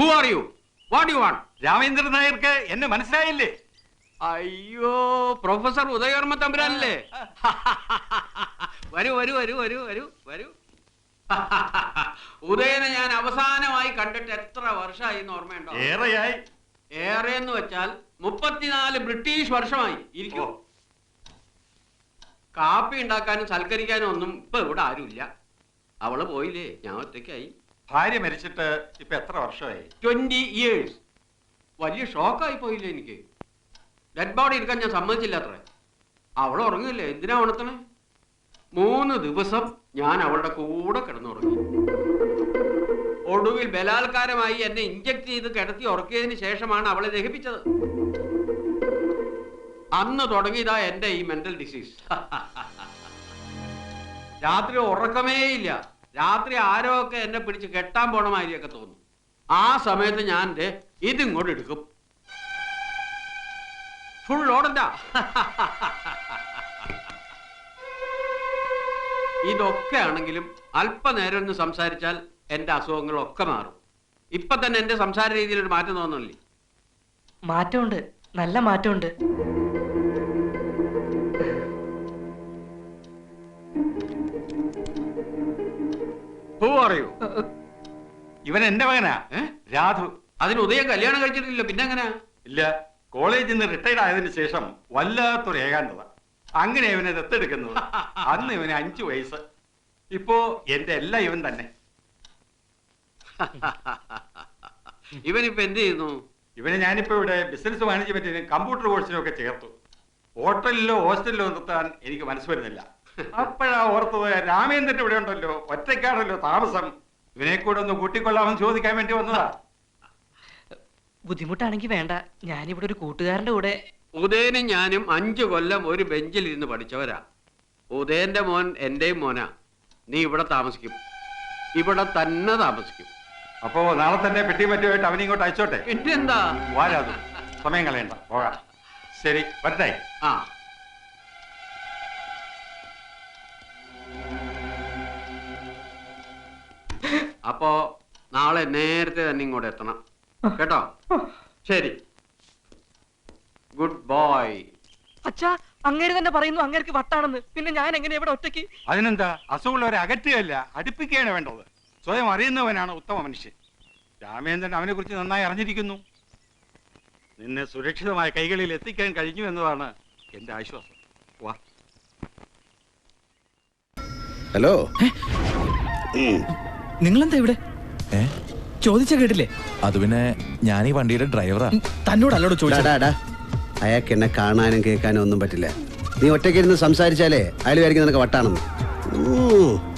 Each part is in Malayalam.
Who are you? What do you want? Ramendran നായർക്ക് എന്നെ മനസ്സിലായില്ലേ? അയ്യോ, പ്രൊഫസർ ഉദയവർമ്മ തമ്പുരാനല്ലേ? വരൂ വരൂ വരൂ വരൂ വരൂ വരൂ. ഉദയനെ ഞാൻ അവസാനമായി കണ്ടിട്ട് എത്ര വർഷമായി എന്ന് ഓർമ്മയുണ്ടോ? ഏറെയായി. ഏറെ എന്ന് വെച്ചാൽ 34 ബ്രിട്ടീഷ് വർഷമായി. ഇരിക്കൂ. കാപ്പി ഉണ്ടാക്കാനും സൽക്കരിക്കാനും ഒന്നും ഇപ്പൊ ഇവിടെ ആരുമില്ല. അവള് പോയില്ലേ, ഞാൻ ഒറ്റയ്ക്കായി. ഭാര്യ മരിച്ചിട്ട് ഇപ്പൊ എത്ര വർഷമായി? 20 years. വലിയ ഷോക്കായി പോയില്ലേ എനിക്ക്. ഡെഡ് ബോഡി എടുക്കാൻ ഞാൻ സമ്മതിച്ചില്ല അത്രേ. അവൾ ഉറങ്ങില്ലേ, എന്തിനാ ഉണർത്തണേ? 3 ദിവസം ഞാൻ അവളുടെ കൂടെ കിടന്നുറങ്ങി. ഒടുവിൽ ബലാത്കാരമായി എന്നെ ഇഞ്ചക്ട് ചെയ്ത് കിടത്തി ഉറക്കിയതിന് ശേഷമാണ് അവളെ ദഹിപ്പിച്ചത്. അന്ന് തുടങ്ങിയതാ എന്റെ ഈ മെന്റൽ ഡിസീസ്. രാത്രി ഉറക്കമേ ഇല്ല. രാത്രി ആരോ ഒക്കെ എന്നെ പിടിച്ച് കെട്ടാൻ പോണ മാതിരിയൊക്കെ തോന്നും. ആ സമയത്ത് ഞാൻ ഇതിങ്ങോട്ട് എടുക്കും. ഫുൾ ഓടണ്ട. ഇതൊക്കെ ആണെങ്കിലും അല്പനേരം ഒന്ന് സംസാരിച്ചാൽ എന്റെ അസുഖങ്ങളൊക്കെ മാറും. ഇപ്പൊ തന്നെ എന്റെ സംസാര രീതിയിൽ ഒരു മാറ്റം തോന്നുന്നില്ലേ? മാറ്റമുണ്ട്, നല്ല മാറ്റമുണ്ട്. Who are you? ഇവൻ എന്റെ മകനാ, രാധു. അതിന് ഉദയം കല്യാണം കഴിച്ചിട്ടില്ല, പിന്നെ എങ്ങനെയാ? ഇല്ല, കോളേജിൽ നിന്ന് റിട്ടയർഡ് ആയതിനു ശേഷം വല്ലാത്തൊരു ഏകാന്തത. അങ്ങനെ ഇവനെ ദത്തെടുക്കുന്നത്. അന്ന് ഇവന് 5 വയസ്സ്. ഇപ്പോ എന്റെ എല്ലാം ഇവൻ തന്നെ. ഇവനിപ്പോ എന്ത് ചെയ്യുന്നു? ഇവനെ ഞാനിപ്പോ ഇവിടെ ബിസിനസ് മാനേജ്മെന്റിനും കമ്പ്യൂട്ടർ കോഴ്സിനും ഒക്കെ ചേർത്തു. ഹോട്ടലിലോ ഹോസ്റ്റലിലോ നിർത്താൻ എനിക്ക് മനസ്സ് വരുന്നില്ല. അപ്പോഴാ ഓർത്തത്, രാമേന്ദ്രൻ ഇവിടെ ഉണ്ടല്ലോ, ഒറ്റയ്ക്കാണല്ലോ താമസം, ഇവനെ കൂടെ ഒന്ന് കൂട്ടിക്കൊള്ളാമെന്ന് ചോദിക്കാൻ വേണ്ടി വന്നതാ. ബുദ്ധിമുട്ടാണെങ്കിൽ വേണ്ട, ഞാനിവിടെ ഒരു കൂട്ടുകാരന്റെ കൂടെ. ഉദയനും ഞാനും 5 കൊല്ലം ഒരു ബെഞ്ചിൽ ഇരുന്ന് പഠിച്ചവരാ. ഉദയന്റെ മോൻ എന്റെയും മോനാ. നീ ഇവിടെ താമസിക്കും, ഇവിടെ തന്നെ താമസിക്കും. അപ്പോ നാളെ തന്നെ പെട്ടി പറ്റുമായിട്ട് അവനെ ഇങ്ങോട്ട് അയച്ചോട്ടെ. പിന്നെന്താ? വാരാതു, സമയം കളയണ്ട, പോകാം. ശരി, വരട്ടെ. ആ, അപ്പോ നാളെ നേരത്തെ തന്നെ ഇങ്ങോട്ട് എത്തണം കേട്ടോ? ശരി, ഗുഡ് ബോയ്. അച്ഛാ, അങ്ങേര് തന്നെ പറയുന്നു അങ്ങേർക്ക് വട്ടാണെന്ന്. പിന്നെ ഞാൻ എങ്ങനെ ഇവിടെ ഒറ്റയ്ക്ക്? അതിനെന്താ, അസുഖമുള്ളവരെ അകറ്റുകയല്ല, അടുപ്പിക്കുകയാണ് വേണ്ടത്. സ്വയം അറിയുന്നവനാണ് ഉത്തമ മനുഷ്യൻ. രാമേന്ദ്രൻ അവനെ കുറിച്ച് നന്നായി അറിഞ്ഞിരിക്കുന്നു. നിന്നെ സുരക്ഷിതമായ കൈകളിൽ എത്തിക്കാൻ കഴിഞ്ഞു എന്നതാണ് എന്റെ ആശ്വാസം. വാ. ഹലോ, നിങ്ങളെന്താ ഇവിടെ? ചോദിച്ച കേട്ടില്ലേ? അത് പിന്നെ ഞാൻ ഈ വണ്ടിയുടെ ഡ്രൈവറാ. തന്നോടല്ലോട് ചോദിച്ചാ. അയാൾക്ക് എന്നെ കാണാനും കേൾക്കാനും ഒന്നും പറ്റില്ല. നീ ഒറ്റയ്ക്ക് ഇരുന്ന് സംസാരിച്ചാലേ അയാൾ വിചാരിക്കും നിനക്ക് വട്ടാണെന്ന്.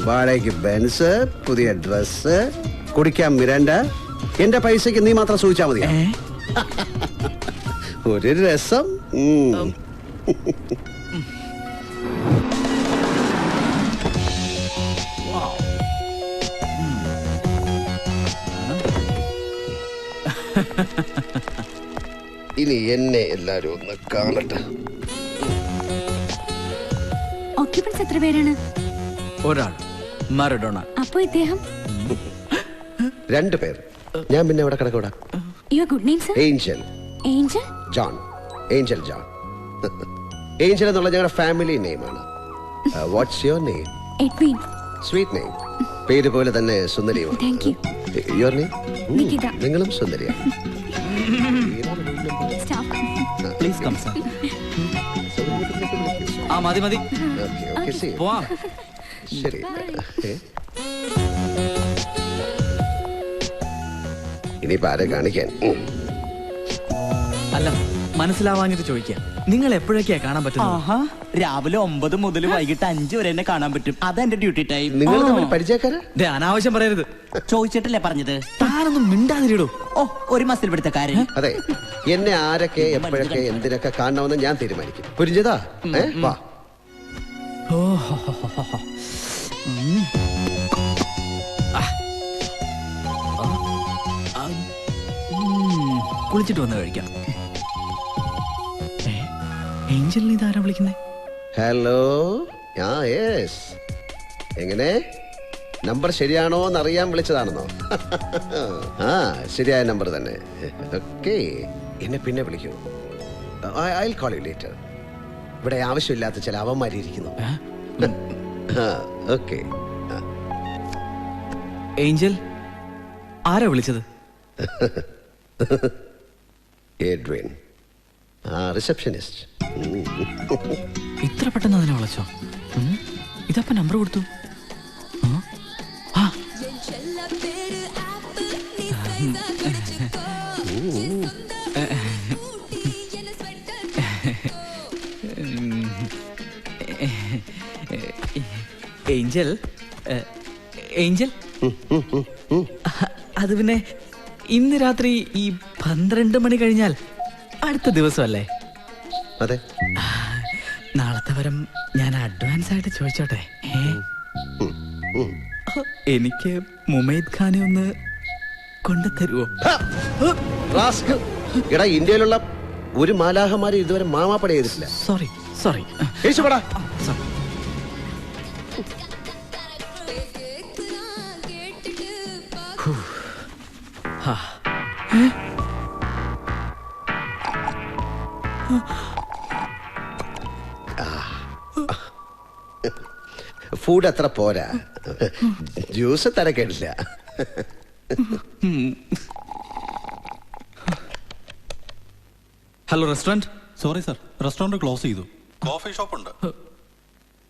വാടകയ്ക്ക് ബെൻസ്, പുതിയ ഡ്രസ്, കുടിക്കാൻ മിരണ്ട. എന്റെ പൈസക്ക് നീ മാത്രം സൂചിച്ചാ മതി. ഒരു രസം. ഇനി എന്നെ എല്ലാരും ഒന്ന് കാണട്ടെ. ഓക്യുപ്പൻസ് എത്ര പേരാണ്? ഒരാൾ, മറഡോണ. അപ്പോ ഇദ്ദേഹം? 2 പേർ. ഞാൻ പിന്നെ ഇവിടെ കിടക്കൂടാ. Your good name sir? Angel. Angel John. Angel John. Angel എന്നുള്ള ഞങ്ങളുടെ ഫാമിലി നെയിമാണ്. What's your name? Edwin. Sweet name. പേര് പോലെ തന്നെ സുന്ദരിയുമാണ്. Thank you. Your name? Nikita. നിങ്ങളും സുന്ദരിയാണ്. സ്റ്റാഫ്. Please come sir. ആ മതി മതി, ഓക്കേ ഓക്കേ, സീ യു. പോവാം. ശരി. ഇനിയിപ്പോ ആരെ കാണിക്കാൻ? അല്ല, മനസ്സിലാവാഞ്ഞിട്ട് ചോദിക്കാം, നിങ്ങൾ എപ്പോഴൊക്കെയാ കാണാൻ പറ്റുന്നത്? രാവിലെ 9 മുതൽ വൈകിട്ട് 5 വരെ എന്നെ കാണാൻ പറ്റും. അതെന്റെ ഡ്യൂട്ടി ടൈം. നിങ്ങൾ തമ്മിൽ പരിചയക്കാരാ? അനാവശ്യം പറയരുത്. ചോദിച്ചിട്ടല്ലേ പറഞ്ഞത്? താനൊന്നും മിണ്ടാതിരിടോ. ഓ, ഒരു മസിൽ പിടുത്തക്കാരൻ. അതെ, എന്നെ ആരൊക്കെ എപ്പോഴൊക്കെ എന്തിനൊക്കെ കാണണമെന്ന് ഞാൻ തീരുമാനിക്കും. പുരിഞ്ചതാ? വാ. ഓ, കുളിച്ചിട്ട് വന്ന് കഴിക്കാം. ഏഞ്ചലിനെ ഇതാരാ വിളിക്കുന്നേ? ഹലോ. യെസ്. എങ്ങനെ നമ്പർ ശരിയാണോ എന്നറിയാൻ വിളിച്ചതാണെന്നോ? ആ, ശരിയായ നമ്പർ തന്നെ. ഓക്കെ, എന്നെ പിന്നെ വിളിക്കൂ. I will call you later. ഇവിടെ ആവശ്യമില്ലാത്ത ചില അവന്മാരിയിരിക്കുന്നു. ഓക്കെ. ഏഞ്ചൽ, ആരാ വിളിച്ചത്? Edwin, receptionist. ഇത്ര പെട്ടെന്ന് അതിനെ വിളിച്ചോ? ഇതപ്പ നമ്പർ കൊടുത്തു. ഏഞ്ചൽ, ഏഞ്ചൽ, അത് പിന്നെ ഇന്ന് രാത്രി ഈ 12 മണി കഴിഞ്ഞാൽ അടുത്ത ദിവസമല്ലേ? അതെ. നാളത്തെ വരം ഞാൻ അഡ്വാൻസ് ആയിട്ട് ചോദിച്ചോട്ടെ? എനിക്ക് മുമൈദ് ഖാനെ ഒന്ന് കൊണ്ടുതരുവോ? എടാ, ഇന്ത്യയിലുള്ള ഒരു മാലാഹമാരെ ഇതുവരെ മാമാപ്പട ചെയ്തിട്ടില്ല. Sorry sorry. സോറി. ഫുഡ് അത്ര പോരാ, ജ്യൂസ് തരക്കേടില്ല. Hello, restaurant. Sorry sir, restaurant close ചെയ്തു. കോഫി ഷോപ്പ് ഉണ്ട്.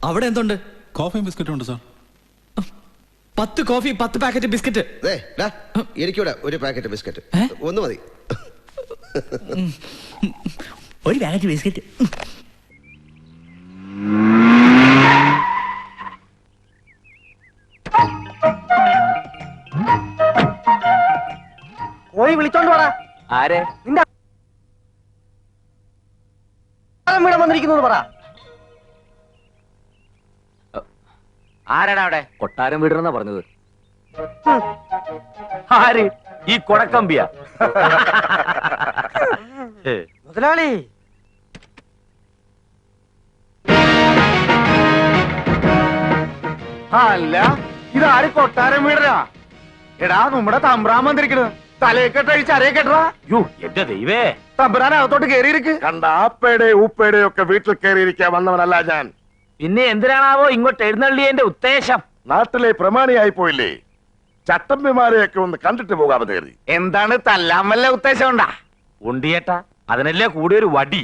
അവിടെ എന്തുണ്ട്? കോഫിയും ബിസ്ക്കറ്റും ഉണ്ട് സാർ. 10 coffee, 10 packet biscuit. എനിക്കൂടെ ഒരു പാക്കറ്റ് ബിസ്ക്കറ്റ്. ഒന്ന് മതി. ഒരു പാക്കറ്റ് ബിസ്ക്കറ്റ്. പോയി വിളിച്ചോണ്ട് പോടാ. ആരെ? നിന്റെ വീട് വന്നിരിക്കുന്നു പറ. ആരാടാ അവിടെ? കൊട്ടാരം വീടെന്നാ പറഞ്ഞത്. ആര്? ഈ കൊടക്കമ്പിയ? മുതലാളി, അല്ല, ഇതാര് കൊട്ടാരം വീടരാ? എടാ, നമ്മുടെ തമ്പ്രാൻ വന്നിരിക്കണത്. തലയെക്കെട്ടഴിച്ച് അരയെക്കെട്ടാ. യോ, എന്റെ ദൈവേ, തമ്പ്രാൻ അകത്തോട്ട് കേറിയിരിക്ക്. കണ്ട ആപ്പയുടെ ഊപ്പയുടെ ഒക്കെ വീട്ടിൽ കയറിയിരിക്കാൻ വന്നവനല്ല ഞാൻ. പിന്നെ എന്തിനാണാവോ ഇങ്ങോട്ട് എഴുന്നള്ളിയതിന്റെ ഉദ്ദേശം? നാട്ടിലെ പ്രമാണിയായി പോയില്ലേ, ചട്ടമ്പിമാരെയൊക്കെ ഒന്ന് കണ്ടിട്ട് പോകാമെന്ന് കരുതി. എന്താണ് തല്ലാൻ വല്ല ഉദ്ദേശം ഉണ്ടാ? ഉണ്ടിയേട്ടാ, അതിനല്ലേ കൂടിയൊരു വടി.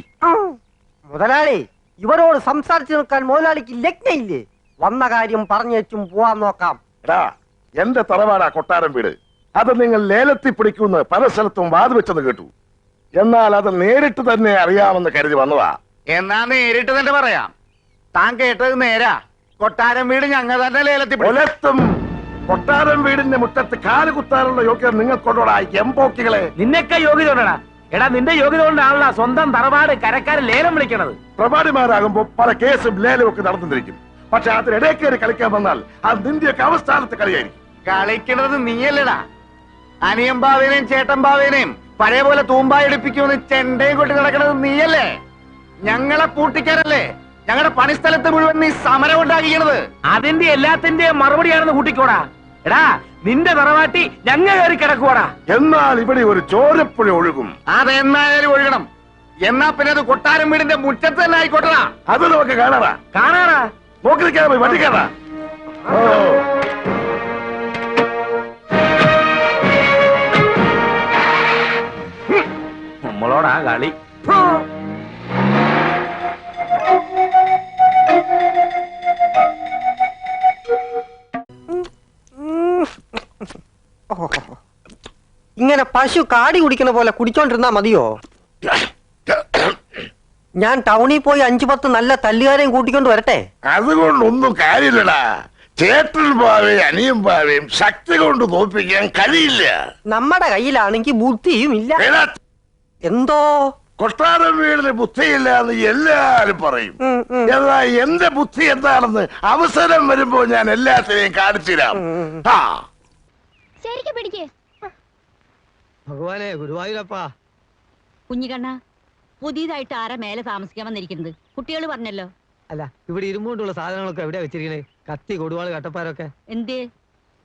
മുതലാളി, ഇവരോട് സംസാരിച്ചു നിൽക്കാൻ മുതലാളിക്ക് ലഗ്നയില്ലേ? വന്ന കാര്യം പറഞ്ഞേച്ചും പോവാൻ നോക്കാം. എടാ, എന്റെ തറവാടാ കൊട്ടാരം വീട്. അത് നിങ്ങൾ ലേലത്തിൽ പിടിക്കുമെന്ന് പല സ്ഥലത്തും വാതുവെച്ചത് കേട്ടു. എന്നാൽ അത് നേരിട്ട് തന്നെ അറിയാമെന്ന് കരുതി വന്നതാ. എന്നാ നേരിട്ട് തന്നെ പറയാം. താൻ കേട്ടത് നേരാ. കൊട്ടാരം വീട് ഞങ്ങൾ തന്നെ ലേലത്തിൽ പിടിക്കും. ഒലത്തും കൊട്ടാരം വീടിന്റെ മുറ്റത്ത് കാല് കുത്താനുള്ള യോഗ്യത നിങ്ങൾക്കൊണ്ടോടാ എംപോക്കികളെ. നിന്നൊക്കെ യോഗ്യത കൊണ്ടാ? എടാ, നിന്റെ യോഗ്യത കൊണ്ടാണല്ലോ സ്വന്തം തറവാട് കരക്കാരൻ ലേലം വിളിക്കണത്. പ്രമാണിമാരാകുമ്പോ പല കേസും ലേലവും ഒക്കെ നടന്നിരിക്കും. പക്ഷെ അതിനിടയിൽ കയറി കളിക്കാൻ വന്നാൽ അത് നിന്റെയൊക്കെ അവസ്ഥാനത്ത് കളിയായിരിക്കും. കളിക്കണത് നീയല്ലടാ. അനിയൻ ബാവേനെയും ചേട്ടൻ ബാവേനെയും പഴയ പോലെ തൂമ്പായി എടുപ്പിക്കുമെന്ന് ചെണ്ടയും കൊട്ടി നടക്കണത് നീയല്ലേ? ഞങ്ങളെ പൂട്ടിക്കാരല്ലേ? ഞങ്ങളുടെ പണിസ്ഥലത്ത് മുഴുവൻ നീ സമരം ഉണ്ടാക്കിക്കണത്. അതിന്റെ എല്ലാത്തിന്റെയും മറുപടിയാണെന്ന് കൂട്ടിക്കോടാ. എടാ, നിന്റെ തറവാട്ടി ഞങ്ങ കയറി കിടക്കുവാടാ. എന്നാൽ ഇവിടെ ഒരു ചോരപ്പുഴ ഒഴുകും. അതെന്നായാലും ഒഴുകണം. എന്നാ പിന്നെ അത് കൊട്ടാരം വീടിന്റെ മുറ്റത്ത് തന്നെ ആയിക്കോട്ടടാ. അത് നമുക്ക് കാണാറാ. കാണാറാ? നോക്കിരിക്കാൻ പോയി വണ്ടിക്കാറാ. നമ്മളോടാ കളി. ഇങ്ങനെ പശു കാടി കുടിക്കുന്ന പോലെ കുടിച്ചോണ്ടിരുന്നാ മതിയോ? ഞാൻ ടൗണിൽ പോയി 5-10 നല്ല തല്ലുകാരെയും കൂട്ടിക്കൊണ്ട് വരട്ടെ? അതുകൊണ്ടൊന്നും കാര്യമില്ലടാ. ചേട്ടൻ പാവയും അനിയൻ പാവയും ശക്തി കൊണ്ട് തോൽപ്പിക്കാൻ കഴിയില്ല. നമ്മുടെ കയ്യിലാണെങ്കിൽ ബുദ്ധിയും ഇല്ല. എന്തോ കൊട്ടാരം വീടിന് ബുദ്ധിയില്ല എന്ന് എല്ലാരും പറയും. എന്നാ എന്റെ ബുദ്ധി എന്താണെന്ന് അവസരം വരുമ്പോ ഞാൻ എല്ലാത്തിനെയും കാണിച്ചുതരാം. ഭഗവാനെ, ഗുരുവായൂരപ്പാ. കുഞ്ഞിക്കണ്ണ, പുതിയതായിട്ട് ആരാ മേലെ താമസിക്കാൻ വന്നിരിക്കുന്നത്? കുട്ടികൾ പറഞ്ഞല്ലോ. അല്ല, ഇവിടെ ഇരുമ്പുകൊണ്ടുള്ള സാധനങ്ങളൊക്കെ എവിടെയാ വെച്ചിരിക്കണേ? കത്തി, കൊടുവാള്, കട്ടപ്പാരൊക്കെ എന്തേ?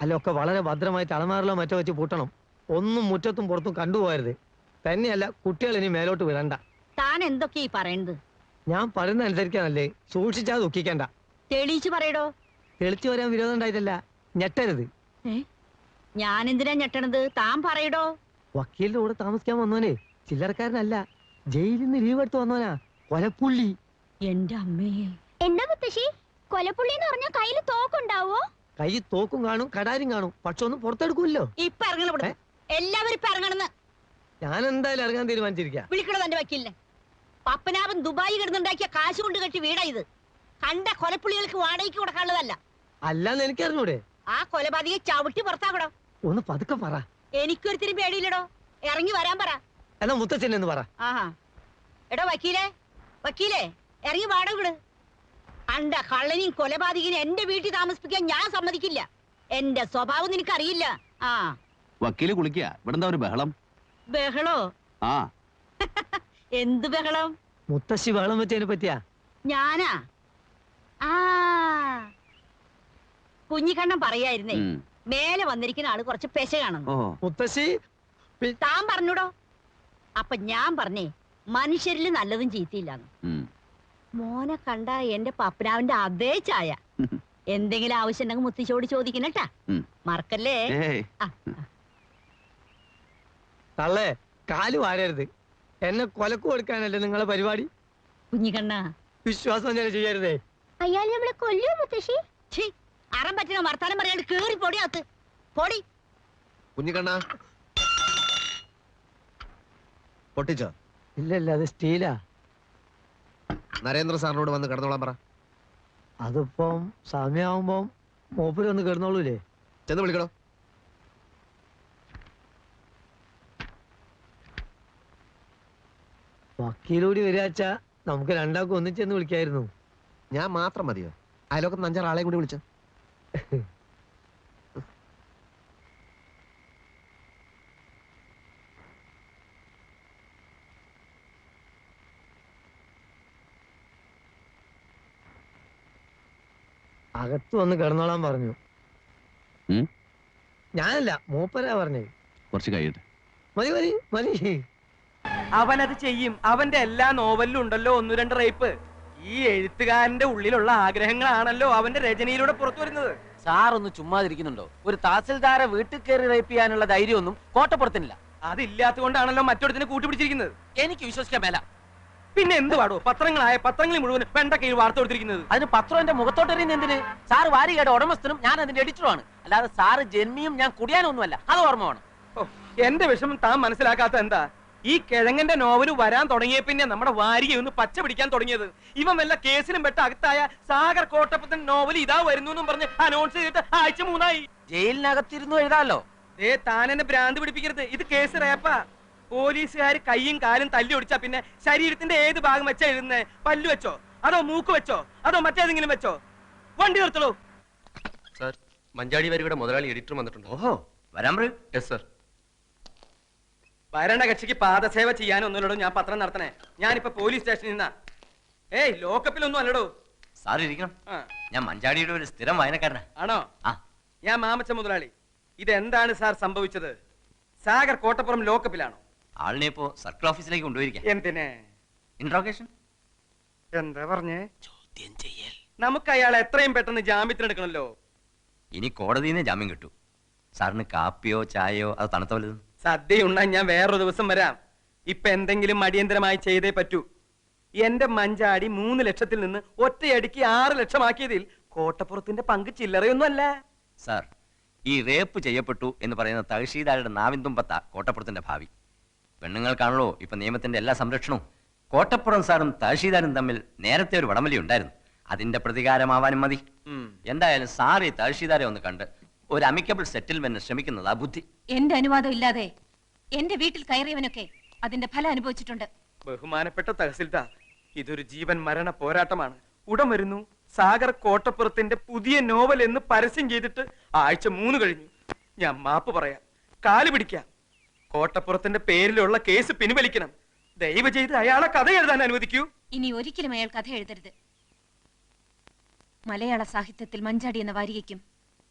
അല്ലൊക്കെ വളരെ ഭദ്രമായിട്ട് അളമാറിലോ മറ്റോ വെച്ച് പൂട്ടണം. ഒന്നും മുറ്റത്തും പുറത്തും കണ്ടുപോകരുത്. തന്നെയല്ല കുട്ടികൾ ഇനി മേലോട്ട് വിടണ്ട. താൻ എന്തൊക്കെയാ ഈ പറയുന്നത്? ഞാൻ പറയുന്ന അനുസരിക്കാനല്ലേ, സൂക്ഷിച്ചാ ദുഃഖിക്കണ്ട. തെളിയിച്ചു പറയടോ. തെളിച്ചു വരാൻ വിരോധം ഉണ്ടായിട്ടല്ല, ഞെട്ടരുത്. ഞാൻ എന്തിനാ ഞെട്ടണത്? താൻ പറയടോ. വക്കീലിന്റെ കൂടെ താമസിക്കാൻ വന്നോനെ ചില്ലറക്കാരനല്ല, ജയിലിൽ നിന്ന് ലീവ് എടുത്ത് വന്നോനാ, കൊലപ്പുള്ളി. എന്റെ അമ്മേ. എന്നാ മുത്തശ്ശി, കൊലപ്പുള്ളി എന്ന് പറഞ്ഞാൽ കയ്യിൽ തോക്കുണ്ടാവോ? കൈ തോക്കും കാണും, കടാരും കാണും, പക്ഷെ ഒന്നും പുറത്തെടുക്കൂല്ലോ. ഇപ്പൊ ഇറങ്ങണം, എല്ലാവരും ഇപ്പൊ ഇറങ്ങണെന്ന്. ഞാൻ എന്തായാലും ഇറങ്ങാൻ തീരുമാനിച്ചിരിക്കാം. വിളിക്കണോ തന്റെ വക്കീലിനെ? പപ്പനാഭൻ ദുബായി കിടന്നുണ്ടാക്കിയ കാശ് കൊണ്ട് കെട്ടി വീടാ ഇത്. കണ്ട കൊലപ്പുള്ളികൾക്ക് വാടകയ്ക്ക് കൊടുക്കാനുള്ളതല്ല. അല്ലാന്ന് എനിക്കറിഞ്ഞൂടെ? ആ കൊലപാതകയെ ചവിട്ടി പുറത്താക്കടോ. ഒന്ന് പതുക്കെ പറ. എനിക്കൊരുത്തിരി പേടിയില്ലടോ. ഇറങ്ങി വരാൻ പറ. എന്നാ മുത്തച്ഛൻ എന്ന് പറ. ആഹാ, എടോ വക്കീലേ, വക്കീലേ, ഇറങ്ങി വാടക വിട്. അണ്ട കള്ളനെയും കൊലപാതകനെയും എന്റെ വീട്ടിൽ താമസിപ്പിക്കാൻ ഞാൻ സമ്മതിക്കില്ല. എന്റെ സ്വഭാവം നിനക്കറിയില്ല. ആ വക്കീല് കുളിക്കുക. ഇവിടെന്താ ഒരു ബഹളം? ബഹളോ? ആ എന്ത് ബഹളം? മുത്തശ്ശി ബഹളം വെച്ചതിനെ പറ്റിയാ? ഞാനാ? ആ കുഞ്ഞിക്കണ്ണൻ പറയായിരുന്നേ, മേലെ വന്നിരിക്കുന്ന ആള് കുറച്ച് പെശ കാണുന്നു. മുത്തശ്ശി താൻ പറഞ്ഞൂടോ. അപ്പൊ ഞാൻ പറഞ്ഞേ, മനുഷ്യരിൽ നല്ലതും ചീത്തയില്ലാന്ന്. മോനെ കണ്ട എന്റെ പപ്പനാവിന്റെ അതേ ചായ. എന്തെങ്കിലും ആവശ്യം ഉണ്ടെങ്കിൽ മുത്തശ്ശിയോട് ചോദിക്കണട്ടാ, മറക്കല്ലേ. തള്ളേ, കാല് വാരരുത്. എന്നെ കൊലക്ക് കൊടുക്കാനല്ലേ നിങ്ങളെ പരിപാടി? കുഞ്ഞിക്കണ്ണ, വിശ്വാസം തന്നെ ചെയ്യരുതേ. അയാൾ നമ്മളെ കൊല്ലൂ മുത്തശ്ശി. അറം പറ്റുന്ന വർത്താനം പറയാണ്ട് കേറി പൊടിയാത്ത് പൊടി. കുഞ്ഞിക്കണ്ണ പൊട്ടിച്ചോ? ഇല്ലല്ല, അത് സ്റ്റീലാ. നരേന്ദ്ര സാറിനോട് വന്ന് കിടന്നോളാൻ പറ. അതിപ്പം സമയമാകുമ്പോ മൂപ്പര് ഒന്ന് കിടന്നോളൂലേ? ചെന്ന് വിളിക്കണോ? വക്കീലൂടി വരിക, നമുക്ക് രണ്ടാൾക്കും ഒന്നിച്ചെന്ന് വിളിക്കായിരുന്നു. ഞാൻ മാത്രം മതിയോ? അയലോക്കത്ത് 5-6 ആളെ കൂടി വിളിച്ചു. അകത്ത് വന്ന് കിടന്നോളാൻ പറഞ്ഞു. ഞാനല്ല, മൂപ്പരാ പറഞ്ഞേ. കുറച്ച് കഴിയട്ടെ. മതി മതി മതി. അവനത് ചെയ്യും. അവന്റെ എല്ലാ നോവലിലും ഉണ്ടല്ലോ 1-2 റേപ്പ്. ഈ എഴുത്തുകാരന്റെ ഉള്ളിലുള്ള ആഗ്രഹങ്ങളാണല്ലോ അവന്റെ രചനയിലൂടെ പുറത്തു വരുന്നത്. സാർ ഒന്ന് ചുമ്മാതിരിക്കുന്നുണ്ടോ? ഒരു തഹസിൽദാരെ വീട്ടിൽ കയറി റേപ്പ് ചെയ്യാനുള്ള ധൈര്യമൊന്നും കോട്ടപ്പുറത്തിനില്ല. അതില്ലാത്ത കൊണ്ടാണല്ലോ മറ്റൊരുത്തിനെ കൂട്ടിപ്പിടിച്ചിരിക്കുന്നത്. എനിക്ക് വിശ്വസിക്കാൻ മേല. പിന്നെ എന്ത് പാടോ? പത്രങ്ങളിൽ മുഴുവൻ വെണ്ടക്കയിൽ വാർത്ത കൊടുത്തിരിക്കുന്നത്. അതിന് പത്രം എന്റെ മുഖത്തോട്ടെറിയുന്ന എന്തിന്? സാറ് വാരികയുടെ ഉടമസ്ഥനും ഞാൻ അതിന്റെ എഡിറ്ററുമാണ്. അല്ലാതെ സാറ് ജന്മിയും ഞാൻ കുടിയാനൊന്നുമല്ല. അത് ഓർമ്മ വേണം. എന്റെ വിഷമം താൻ മനസ്സിലാക്കാത്ത എന്താ? ഈ കിഴങ്ങന്റെ നോവല് വരാൻ തുടങ്ങിയ പിന്നെ നമ്മുടെ വാരിക ഒന്ന് പച്ച പിടിക്കാൻ തുടങ്ങിയത്. ഇവൻ വല്ല കേസിലും പെട്ട അകത്തായ സാഗർ കോട്ടപ്പത്തിന്റെ നോവൽ ഇതാ വരുന്നു എന്നും പറഞ്ഞ് അനൗൺസ് ചെയ്തിട്ട് ആഴ്ച 3 ജയിലിനകത്തിരുന്നു എഴുതാമല്ലോ. താൻ എന്നെ ഭ്രാന്ത് പിടിപ്പിക്കരുത്. ഇത് കേസ് റേപ്പാ. പോലീസുകാർ കൈയും കാലും തല്ലി ഒടിച്ചാ പിന്നെ ശരീരത്തിന്റെ ഏത് ഭാഗം വെച്ചാ എഴുതുന്നേ? പല്ലു വെച്ചോ, അതോ മൂക്ക് വെച്ചോ, അതോ മറ്റേതെങ്കിലും വെച്ചോ? വണ്ടി നിർത്തണോ? സാർ, മഞ്ചാടി വരിയുടെ മുതലാളി എഡിറ്റർ വന്നിട്ടുണ്ട്. ഓഹോ, വരാൻ പറയൂ. Yes sir. ഭരണകക്ഷിക്ക് പാദസേവ ചെയ്യാനൊന്നുമല്ലടോ ഞാൻ പത്രം നടത്തണേ. ഞാനിപ്പോ പോലീസ് സ്റ്റേഷനിൽ നിന്നാ. ലോക്കപ്പിലൊന്നും അല്ലടോ. സാർ ഇരിക്കണം. ഞാൻ മഞ്ചാടിയുടെ ഒരു സ്ഥിരം വായനക്കാരനാ. ആണോ? ഞാൻ മാമച്ച മുതലാളി. ഇതെന്താണ് സാർ സംഭവിച്ചത്? സാഗർ കോട്ടപ്പുറം ലോക്കപ്പിലാണോ? ആളിനെ ഇപ്പോ സർക്കിൾ ഓഫീസിലേക്ക് കൊണ്ടുപോയിരിക്കാം. എന്തിനെ? ഇന്ററോഗേഷൻ. എന്താ പറഞ്ഞേ? ചോദ്യം ചെയ്യൽ. നമുക്ക് അയാളെ എത്രയും പെട്ടെന്ന് ജാമ്യത്തിനെടുക്കണല്ലോ. ഇനി കോടതിയിൽ നിന്ന് ജാമ്യം കിട്ടൂ. സാറിന് കാപ്പിയോ ചായയോ അത് തണുത്ത വലുതും? സദ്യ ഉണ്ണാൻ ഞാൻ വേറൊരു ദിവസം വരാം. ഇപ്പൊ എന്തെങ്കിലും അടിയന്തരമായി ചെയ്തേ പറ്റൂ. എന്റെ മഞ്ചാടി 3 ലക്ഷത്തിൽ നിന്ന് ഒറ്റയടിക്ക് 6 ലക്ഷമാക്കിയതിൽ കോട്ടപ്പുറത്തിന്റെ പങ്ക് ചില്ലറയൊന്നും അല്ല. സാർ, ഈ റേപ്പ് ചെയ്യപ്പെട്ടു എന്ന് പറയുന്ന തഹസീൽദാരുടെ നാവിന്തുമ്പത്ത കോട്ടപ്പുറത്തിന്റെ ഭാവി. പെണ്ണുങ്ങൾക്കാണല്ലോ ഇപ്പൊ നിയമത്തിന്റെ എല്ലാ സംരക്ഷണവും. കോട്ടപ്പുറം സാറും തഹസീൽദാരും തമ്മിൽ നേരത്തെ ഒരു വടംവലി ഉണ്ടായിരുന്നു. അതിന്റെ പ്രതികാരമാവാനും മതി. എന്തായാലും സാർ ഈ തഹസീൽദാരെ ഒന്ന് കണ്ട് ഒരു അമിക്കബിൾ സെറ്റിൽമെന്റ് ശ്രമിക്കുന്നതാ ബുദ്ധി. എന്റെ അനുവാദം ഇല്ലാതെ എന്റെ വീട്ടിൽ കയറിയവനൊക്കെ അതിന്റെ ഫലം അനുഭവിച്ചിട്ടുണ്ട്. ബഹുമാനപ്പെട്ട തഹസിൽദാർ, ഇതൊരു ജീവൻ മരണ പോരാട്ടമാണ്. ഉടൻ വരുന്നു. സാഗർ കോട്ടപ്പുറത്തിന്റെ പുതിയ നോവൽ എന്ന് പരസ്യം ചെയ്തിട്ട് ആഴ്ച 3 കഴിഞ്ഞു. ഞാൻ മാപ്പ് പറയാം, കാല് പിടിക്കാം. കോട്ടപ്പുറത്തിന്റെ പേരിലുള്ള കേസ് പിൻവലിക്കണം. ദയവ് ചെയ്ത് അയാളെ കഥ എഴുതാൻ അനുവദിക്കൂ. ഇനി ഒരിക്കലും അയാൾ കഥ എഴുതരുത്. മലയാള സാഹിത്യത്തിൽ മഞ്ചാടി എന്ന വാരികയ്ക്കും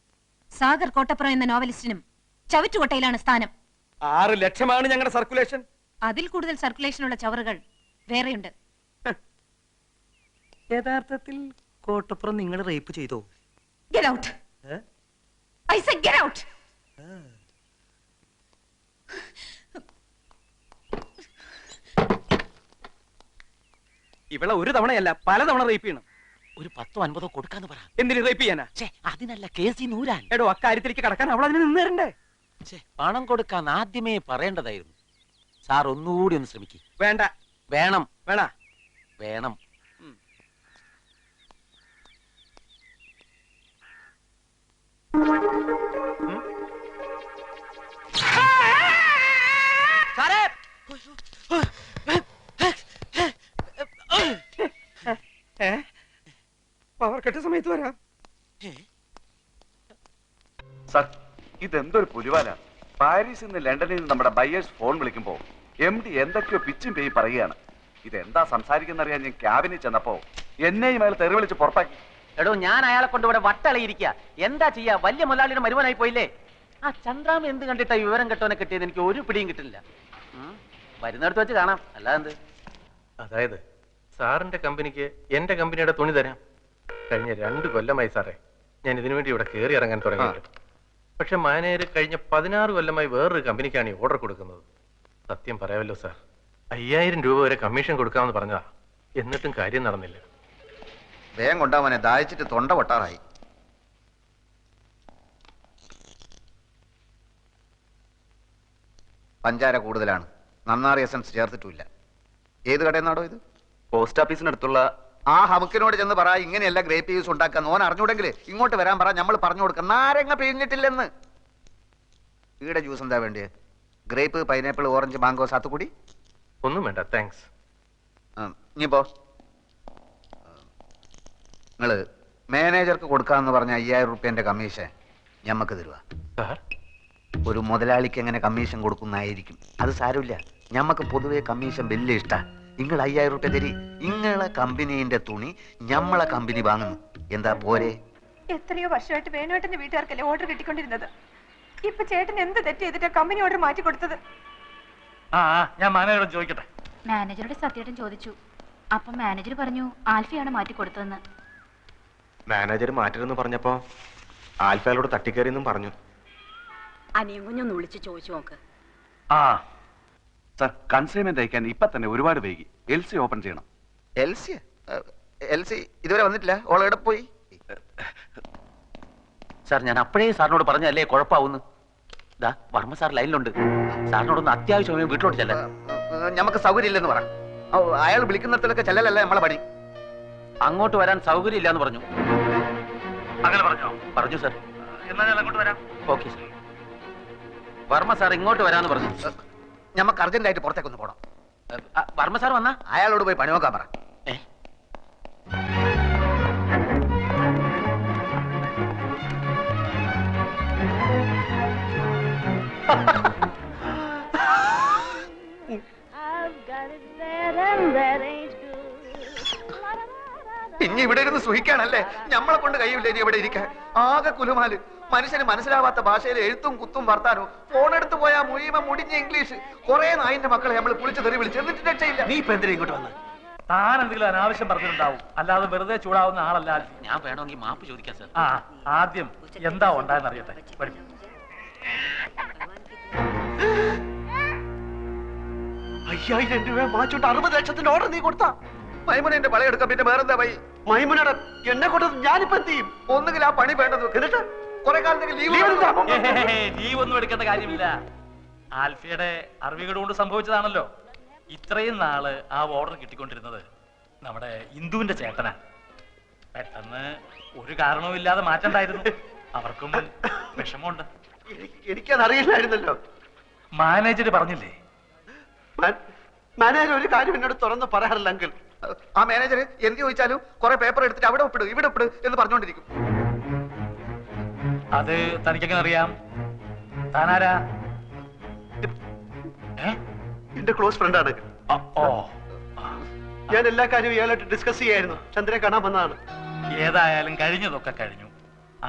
സാഗർ കോട്ടപ്പുറം എന്ന നോവലിസ്റ്റിനും ചവറ്റുകൊട്ടയിലാണ് സ്ഥാനം. 6 ലക്ഷമാണ് ഞങ്ങളുടെ സർക്കുലേഷൻ. അതിൽ കൂടുതൽ സർക്കുലേഷനുള്ള ചവറുകൾ വേറെയുണ്ട്. യഥാർത്ഥത്തിൽ കോട്ടപ്പുറം നിങ്ങൾ റേപ്പ് ചെയ്തോ? Get out. I said get out. ഇവളെ ഒരു തവണയല്ല പല തവണ റേപ്പ് ചെയ്യണം. ഒരു 10-50 കൊടുക്കാന്ന് പറ. എന്തിനു റേപ്പ് ചെയ്യാനാ? അതിനല്ല കേസി നൂരാൻ. എടോ, അക്കാര്യത്തിലേക്ക് കടക്കാൻ അവൾ അതിന് നിന്ന് തരണ്ടേ? പണം കൊടുക്കാൻ ആദ്യമേ പറയേണ്ടതായിരുന്നു. സാർ ഒന്നുകൂടി ഒന്ന് ശ്രമിക്കും. വേണ്ട. വേണം. വേണ. വേണം. സാറേ, പവർ കട്ട് സമയത്ത് വരാം. സർ, ഇതെന്തൊരു പുലിവാല. പാരീസിൽ നിന്ന് ലണ്ടനിൽ നിന്ന് നമ്മുടെ ബയേഴ്സ് ഫോൺ വിളിക്കുമ്പോ MD എന്തൊക്കെയോ പിച്ചും പേയും പറയുകയാണ്. ഇതെന്താ സംസാരിക്കുന്നറിയാൻ ഞാൻ ക്യാബിനിൽ ചെന്നപ്പോ എന്നെയും അയാൾ തെറി വിളിച്ച് പുറത്താക്കി. എടോ, ഞാൻ അയാളെ കൊണ്ട് ഇവിടെ വട്ടളയിരിക്കുക. എന്താ ചെയ്യാ? വലിയ മുതലാളിയുടെ മരുവനായി പോയില്ലേ? ആ ചന്ദ്രാമ എന്ത് കണ്ടിട്ടാ വിവരം കെട്ടോനെ കിട്ടിയത്? എനിക്ക് ഒരു പിടിയും കിട്ടില്ല. വരുന്നിടത്ത് വെച്ച് കാണാം. അല്ലാതെ അതായത് സാറിന്റെ കമ്പനിക്ക് എന്റെ കമ്പനിയുടെ തുണി തരാം. കഴിഞ്ഞ 2 കൊല്ലമായി സാറേ ഞാൻ ഇതിനു വേണ്ടി ഇവിടെ കയറി ഇറങ്ങാൻ തുടങ്ങിയിട്ട്. പക്ഷെ മാനേജർ കഴിഞ്ഞ 16 കൊല്ലമായി വേറൊരു കമ്പനിക്കാണ് ഈ ഓർഡർ കൊടുക്കുന്നത്. സത്യം പറയാമല്ലോ സാർ, 5000 രൂപ വരെ കമ്മീഷൻ കൊടുക്കാമെന്ന് പറഞ്ഞതാ. എന്നിട്ടും കാര്യം നടന്നില്ല. വേഗം കൊണ്ടാവനെ, ദാഹിച്ചിട്ട് തൊണ്ട പൊട്ടാറായി. പഞ്ചാര കൂടുതലാണ്, നന്നാറിയ എസൻസ് ചേർത്തിട്ടില്ല. ഏത് കടയിൽ നിന്നാടോ ഇത്? പോസ്റ്റ് ഓഫീസിനടുത്തുള്ള ആ ഹമുക്കിനോട് ചെന്ന് പറ, ഇങ്ങനെയല്ല ഗ്രേപ്പ് ജ്യൂസ് ഉണ്ടാക്കാൻ. ഓൻ അറിഞ്ഞൂടെങ്കിൽ ഇങ്ങോട്ട് വരാൻ പറ, നമ്മൾ പറഞ്ഞു കൊടുക്കാം. നാരങ്ങ പിഴിഞ്ഞിട്ടില്ലെന്ന്. ഈടെ ജ്യൂസ് എന്താ വേണ്ടിയത്? Grape, pineapple, orange, mango, sathukudi? ഒന്നും വേണ്ട, താങ്ക്സ്. ഇനിയിപ്പോ നിങ്ങള് മാനേജർക്ക് കൊടുക്കാന്ന് പറഞ്ഞ 5000 റുപ്യന്റെ കമ്മീഷൻ ഞമ്മക്ക് തരുക. ഒരു മുതലാളിക്ക് എങ്ങനെ കമ്മീഷൻ കൊടുക്കുന്നതായിരിക്കും. അത് സാരമില്ല, ഞമ്മക്ക് പൊതുവെ കമ്മീഷൻ വലിയ ഇഷ്ടാ. നിങ്ങൾ 5000 റുപ്യ തരി. നിങ്ങളെ കമ്പനീന്റെ തുണി ഞമ്മളെ കമ്പനി വാങ്ങുന്നു. എന്താ പോരെ? എത്രയോ വർഷമായിട്ട് വേണുവേട്ടന്റെ വീട്ടുകാർക്കല്ലേ ഓർഡർ കിട്ടിക്കൊണ്ടിരുന്നത്. ഇപ്പൊ ചേട്ടൻ എന്ത് തെറ്റ് ചെയ്തിട്ടാ കമ്പനി ഓർഡർ മാറ്റി കൊടുത്തത്? ഞാൻ മാനേജറോട് ചോദിക്കട്ടെ. മാനേജറുടെ സത്യേട്ടൻ ചോദിച്ചു. അപ്പൊ മാനേജർ പറഞ്ഞു ആൽഫിയാണ് മാറ്റി കൊടുത്തതെന്ന്. മാനേജർ മാറ്റരുതെന്ന് പറഞ്ഞപ്പോ ആൽഫയോട് തട്ടിക്കയറിയെന്നും പറഞ്ഞു. അനിയും കുഞ്ഞൊന്ന് വിളിച്ച് ചോദിച്ചു നോക്ക്. സർ, കൺസൈൻമെന്റ് അയക്കാൻ ഇപ്പൊ തന്നെ ഒരുപാട് വൈകി. LC ഓപ്പൺ ചെയ്യണം. LC ഇതുവരെ വന്നിട്ടില്ല. ഓളെവിടെ പോയി? സാർ, ഞാൻ അപ്പോഴേ സാറിനോട് പറഞ്ഞല്ലേ കുഴപ്പമാവുന്നു. ദാ വർമ്മ സാർ ലൈനിലുണ്ട്. സാറിനോടൊന്ന് അത്യാവശ്യമായി വീട്ടിലോട്ട് ചെല്ലാൻ. നമുക്ക് സൗകര്യം ഇല്ലെന്ന് പറ. അയാൾ വിളിക്കുന്നിടത്തൊക്കെ ചെല്ലലല്ലേ നമ്മളെ പണി. അങ്ങോട്ട് വരാൻ സൗകര്യം ഇല്ലാന്ന് പറഞ്ഞു. അങ്ങനെ പറഞ്ഞോ? പറഞ്ഞു സാർ. എന്നാ ഞാൻ അങ്ങോട്ട് വരാം. Okay sir. വർമ്മ സാർ ഇങ്ങോട്ട് വരാന്ന് പറഞ്ഞു. നമുക്ക് അർജന്റായിട്ട് പുറത്തേക്കൊന്ന് പോണം. വർമ്മ സാർ വന്നാ അയാളോട് പോയി പണി നോക്കാൻ പറ. ഇനി ഇവിടെ ഇരുന്ന് സുഖിക്കാണല്ലേ? ഞമ്മളെ കൊണ്ട് കഴിയില്ല ഇനി ഇവിടെ ഇരിക്കാൻ. ആകെ കുലുമാല്. മനുഷ്യന് മനസ്സിലാവാത്ത ഭാഷയിൽ എഴുത്തും കുത്തും വർത്താനോ. ഫോണെടുത്ത് പോയാ മുഴുവൻ മുടിഞ്ഞ ഇംഗ്ലീഷ്. കുറെ നായിന്റെ മക്കളെ നമ്മൾ പുളിച്ച് തെറി വിളിച്ച് എന്നിട്ട് രക്ഷയില്ല. നീ ഇപ്പൊ എന്തിനാ ഇങ്ങോട്ട് വന്ന്? താൻ എന്തെങ്കിലും അനാവശ്യം പറഞ്ഞിട്ടുണ്ടാവും, അല്ലാതെ വെറുതെ ചൂടാവുന്ന ആളല്ല. ഞാൻ വേണമെങ്കിൽ മാപ്പ് ചോദിക്കാം സാർ. ആദ്യം എന്താ ഉണ്ടായെന്ന് അറിയട്ടെ. 5000 രൂപ വാങ്ങിച്ചോട്ട് 60 ലക്ഷത്തിന്റെ ഓർഡർ നീ കൊടുത്താ? മൈമുനെ പളയെടുക്കാം. പിന്നെ വേറെന്താ വൈ? മൈമുനോട് എന്നെ കൊടുത്ത് ഞാനിപ്പോ എന്ത് ചെയ്യും? ഒന്നുകിൽ ആ പണി വേണ്ടത് എന്നിട്ട് കുറെ കാലത്തേക്ക് ലീവ് ഒന്നും എടുക്കേണ്ട കാര്യമില്ല. ആൽഫിയുടെ അറിവുകൾ കൊണ്ട് സംഭവിച്ചതാണല്ലോ. ഇത്രയും നാള് ആ ഓർഡർ കിട്ടിക്കൊണ്ടിരുന്നത് നമ്മുടെ ഇന്ദുവിന്റെ ചേട്ടനാ. പെട്ടെന്ന് ഒരു കാരണവും ഇല്ലാതെ മാറ്റണ്ടായിരുന്നു. അവർക്കും വിഷമമുണ്ട്. എനിക്കത് അറിയില്ലായിരുന്നല്ലോ. മാനേജർ പറഞ്ഞില്ലേ? മാനേജർ ഒരു കാര്യം എന്നോട് തുറന്ന് പറയാറില്ല അങ്കിൾ. ആ മാനേജർ എന്ത് ചോദിച്ചാലും കുറെ പേപ്പർ എടുത്തിട്ട് അവിടെ ഒപ്പിടും ഇവിടെ ഒപ്പിടും എന്ന് പറഞ്ഞോണ്ടിരിക്കും. അത് തനിക്കെങ്ങനെ അറിയാം? താനാരാ? എന്റെ ക്ലോസ് ഫ്രണ്ടാണ്. ഞാൻ എല്ലാ കാര്യവും ഇയാളായിട്ട് ഡിസ്കസ് ചെയ്യായിരുന്നു. ചന്ദ്രനെ കാണാൻ വന്നതാണ്. ഏതായാലും കഴിഞ്ഞതൊക്കെ കഴിഞ്ഞു.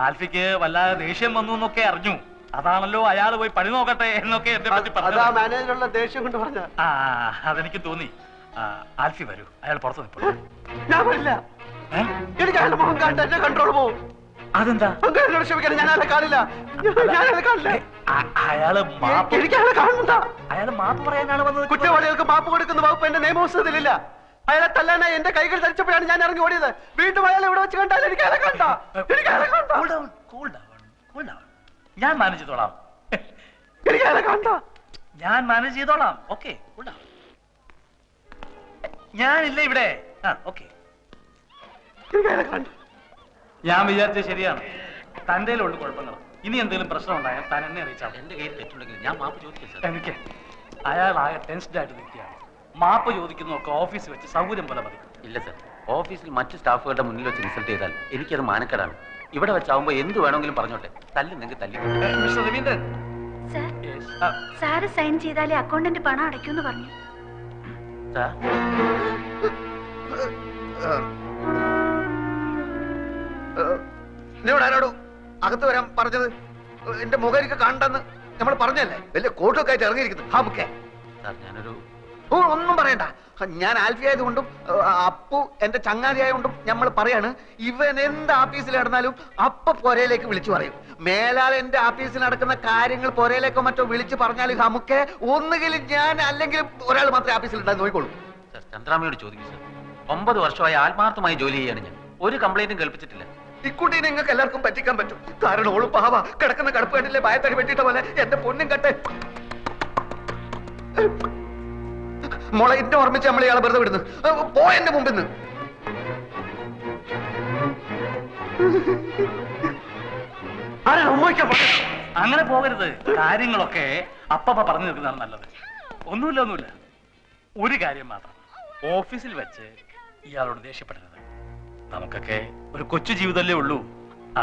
ആൽഫിക്ക് വല്ലാതെ ദേഷ്യം വന്നു എന്നൊക്കെ അറിഞ്ഞു. അതാണല്ലോ അയാൾ പോയി പണി നോക്കട്ടെ എന്നൊക്കെ എന്നെ പറ്റി അതാ മാനേജറുള്ള ദേഷ്യം കൊണ്ട് പറഞ്ഞ. ആ അതെനിക്ക് തോന്നി. ആൽഫി വരൂ, അയാൾ പുറത്തു നിൽപ്പുള്ളൂ. ഞാൻ വരില്ല. എനിക്ക് അയാളുടെ മുഖം കണ്ട് എന്റെ കൺട്രോൾ പോകും. അതെന്താ? എന്നോട് ക്ഷമിക്കണം, ഞാൻ അയാളെ കാണില്ല. ഞാനയാളെ കാണില്ല. അയാള് എനിക്ക് അയാളെ കാണണ്ട. അയാൾ മാപ്പ് പറയാനാണ് വന്നത്. കുറ്റവാളികൾക്ക് മാപ്പ് കൊടുക്കുന്ന വകുപ്പ് എന്റെ നിയമപുസ്തകത്തിലില്ല. അയാളെ തല്ലാനായി എന്റെ കൈകൾ ധരിച്ചപ്പോഴാണ് ഞാൻ ഇറങ്ങി ഓടിയത്. വീണ്ടും അയാളെ ഇവിടെ വെച്ച് കണ്ടാൽ എനിക്ക് അയാളെ കണ്ട. എനിക്ക് അയാളെ കണ്ട. ഞാൻ മാനേജ് ചെയ്തോളാം. എനിക്ക് അയാളെ കണ്ട. ഞാൻ മാനേജ് ചെയ്തോളാം. ഓക്കെ, ഞാനില്ല ഇവിടെ. ഓക്കെ, ഞാൻ വിചാരിച്ചത് ശരിയാണ്. തന്റെ ഉള്ളു കുഴപ്പങ്ങൾ. ഇനി എന്തെങ്കിലും പ്രശ്നം ഉണ്ടായാൽ താൻ എന്നെ അറിയിച്ചാൽ. എന്റെ കയ്യിൽ തെറ്റുണ്ടെങ്കിൽ ഞാൻ മാപ്പ് ചോദിക്കാം. എനിക്ക് അയാൾ ആകെ ടെൻസ്ഡ് ആയിട്ട് നിൽക്കുകയാണ്. മാപ്പ് ചോദിക്കുന്നതൊക്കെ ഓഫീസിൽ വെച്ച് സൗകര്യം പോലെ മതി. ഇല്ല സർ, ഓഫീസിൽ മറ്റു സ്റ്റാഫുകളുടെ മുന്നിൽ വെച്ച് ഇൻസൾട്ട് ചെയ്താൽ എനിക്കത് മാനക്കേടാണ്. ഇവിടെ വെച്ചാവുമ്പോ എന്ത് വേണമെങ്കിലും പറഞ്ഞോട്ടെ, തല്ലുന്നെങ്കിൽ തല്ലി. മിസ്റ്റർ രവീന്ദ്രൻ, സാറ് സൈൻ ചെയ്താലേ അക്കൗണ്ടന്റ് പണം അടയ്ക്കൂന്ന് പറഞ്ഞു. സാർ, എന്നോട് ആരോടും അകത്ത് വരാൻ പറഞ്ഞത്? എന്റെ മുഖം എനിക്ക് കണ്ടെന്ന് നമ്മൾ പറഞ്ഞല്ലേ? വലിയ കോട്ടൊക്കെ ആയിട്ട് ഇറങ്ങിയിരിക്കുന്നു. സാർ ഞാനൊരു ഒന്നും പറയണ്ട. ഞാൻ ആൽഫി ആയതുകൊണ്ടും അപ്പു എന്റെ ചങ്ങാതി ആയതുകൊണ്ടും നമ്മൾ പറയാണ്, ഇവൻ എന്ത് ഓഫീസിൽ നടന്നാലും അപ്പ പൊരയിലേക്ക് വിളിച്ചു പറയും. മേലാൽ എന്റെ ഓഫീസിൽ നടക്കുന്ന കാര്യങ്ങൾ പൊരയിലേക്കോ മറ്റോ വിളിച്ചു പറഞ്ഞാൽ നമുക്ക് ഒന്നുകിൽ ഞാൻ അല്ലെങ്കിൽ ഒരാൾ മാത്രമേ ഓഫീസിൽ ഉണ്ടായി നോക്കിക്കോളൂ. സാർ, ചന്ദ്രാമയോട് ചോദിക്കും സാർ. 9 വർഷമായി ആത്മാർത്ഥമായി ജോലി ചെയ്യാണ് ഞാൻ. ഒരു കംപ്ലൈന്റും കേൾപ്പിച്ചിട്ടില്ല. ഇക്കുട്ടി നിങ്ങൾക്ക് എല്ലാവർക്കും പറ്റിക്കാൻ പറ്റും. കാരണം ഓള് പാവ കിടക്കുന്ന കടുപ്പ് കണ്ടില്ലേ, ഭയത്തടി വെട്ടിയിട്ട പോലെ. എന്റെ പൊന്നും കട്ടെ മോളെ, എന്നെ ഓർമ്മിച്ച് നമ്മൾ ഇയാളെ വെറുതെ വിടുന്നു. എന്റെ മുമ്പിൽ നിന്ന് അങ്ങനെ പോകരുത്. കാര്യങ്ങളൊക്കെ അപ്പ പറഞ്ഞു നിൽക്കുന്നതാണ് നല്ലത്. ഒന്നുമില്ല. ഒരു കാര്യം മാത്രം, ഓഫീസിൽ വെച്ച് ഇയാളോട് ദേഷ്യപ്പെടരുത്. നമുക്കൊക്കെ ഒരു കൊച്ചു ജീവിതമല്ലേ ഉള്ളൂ.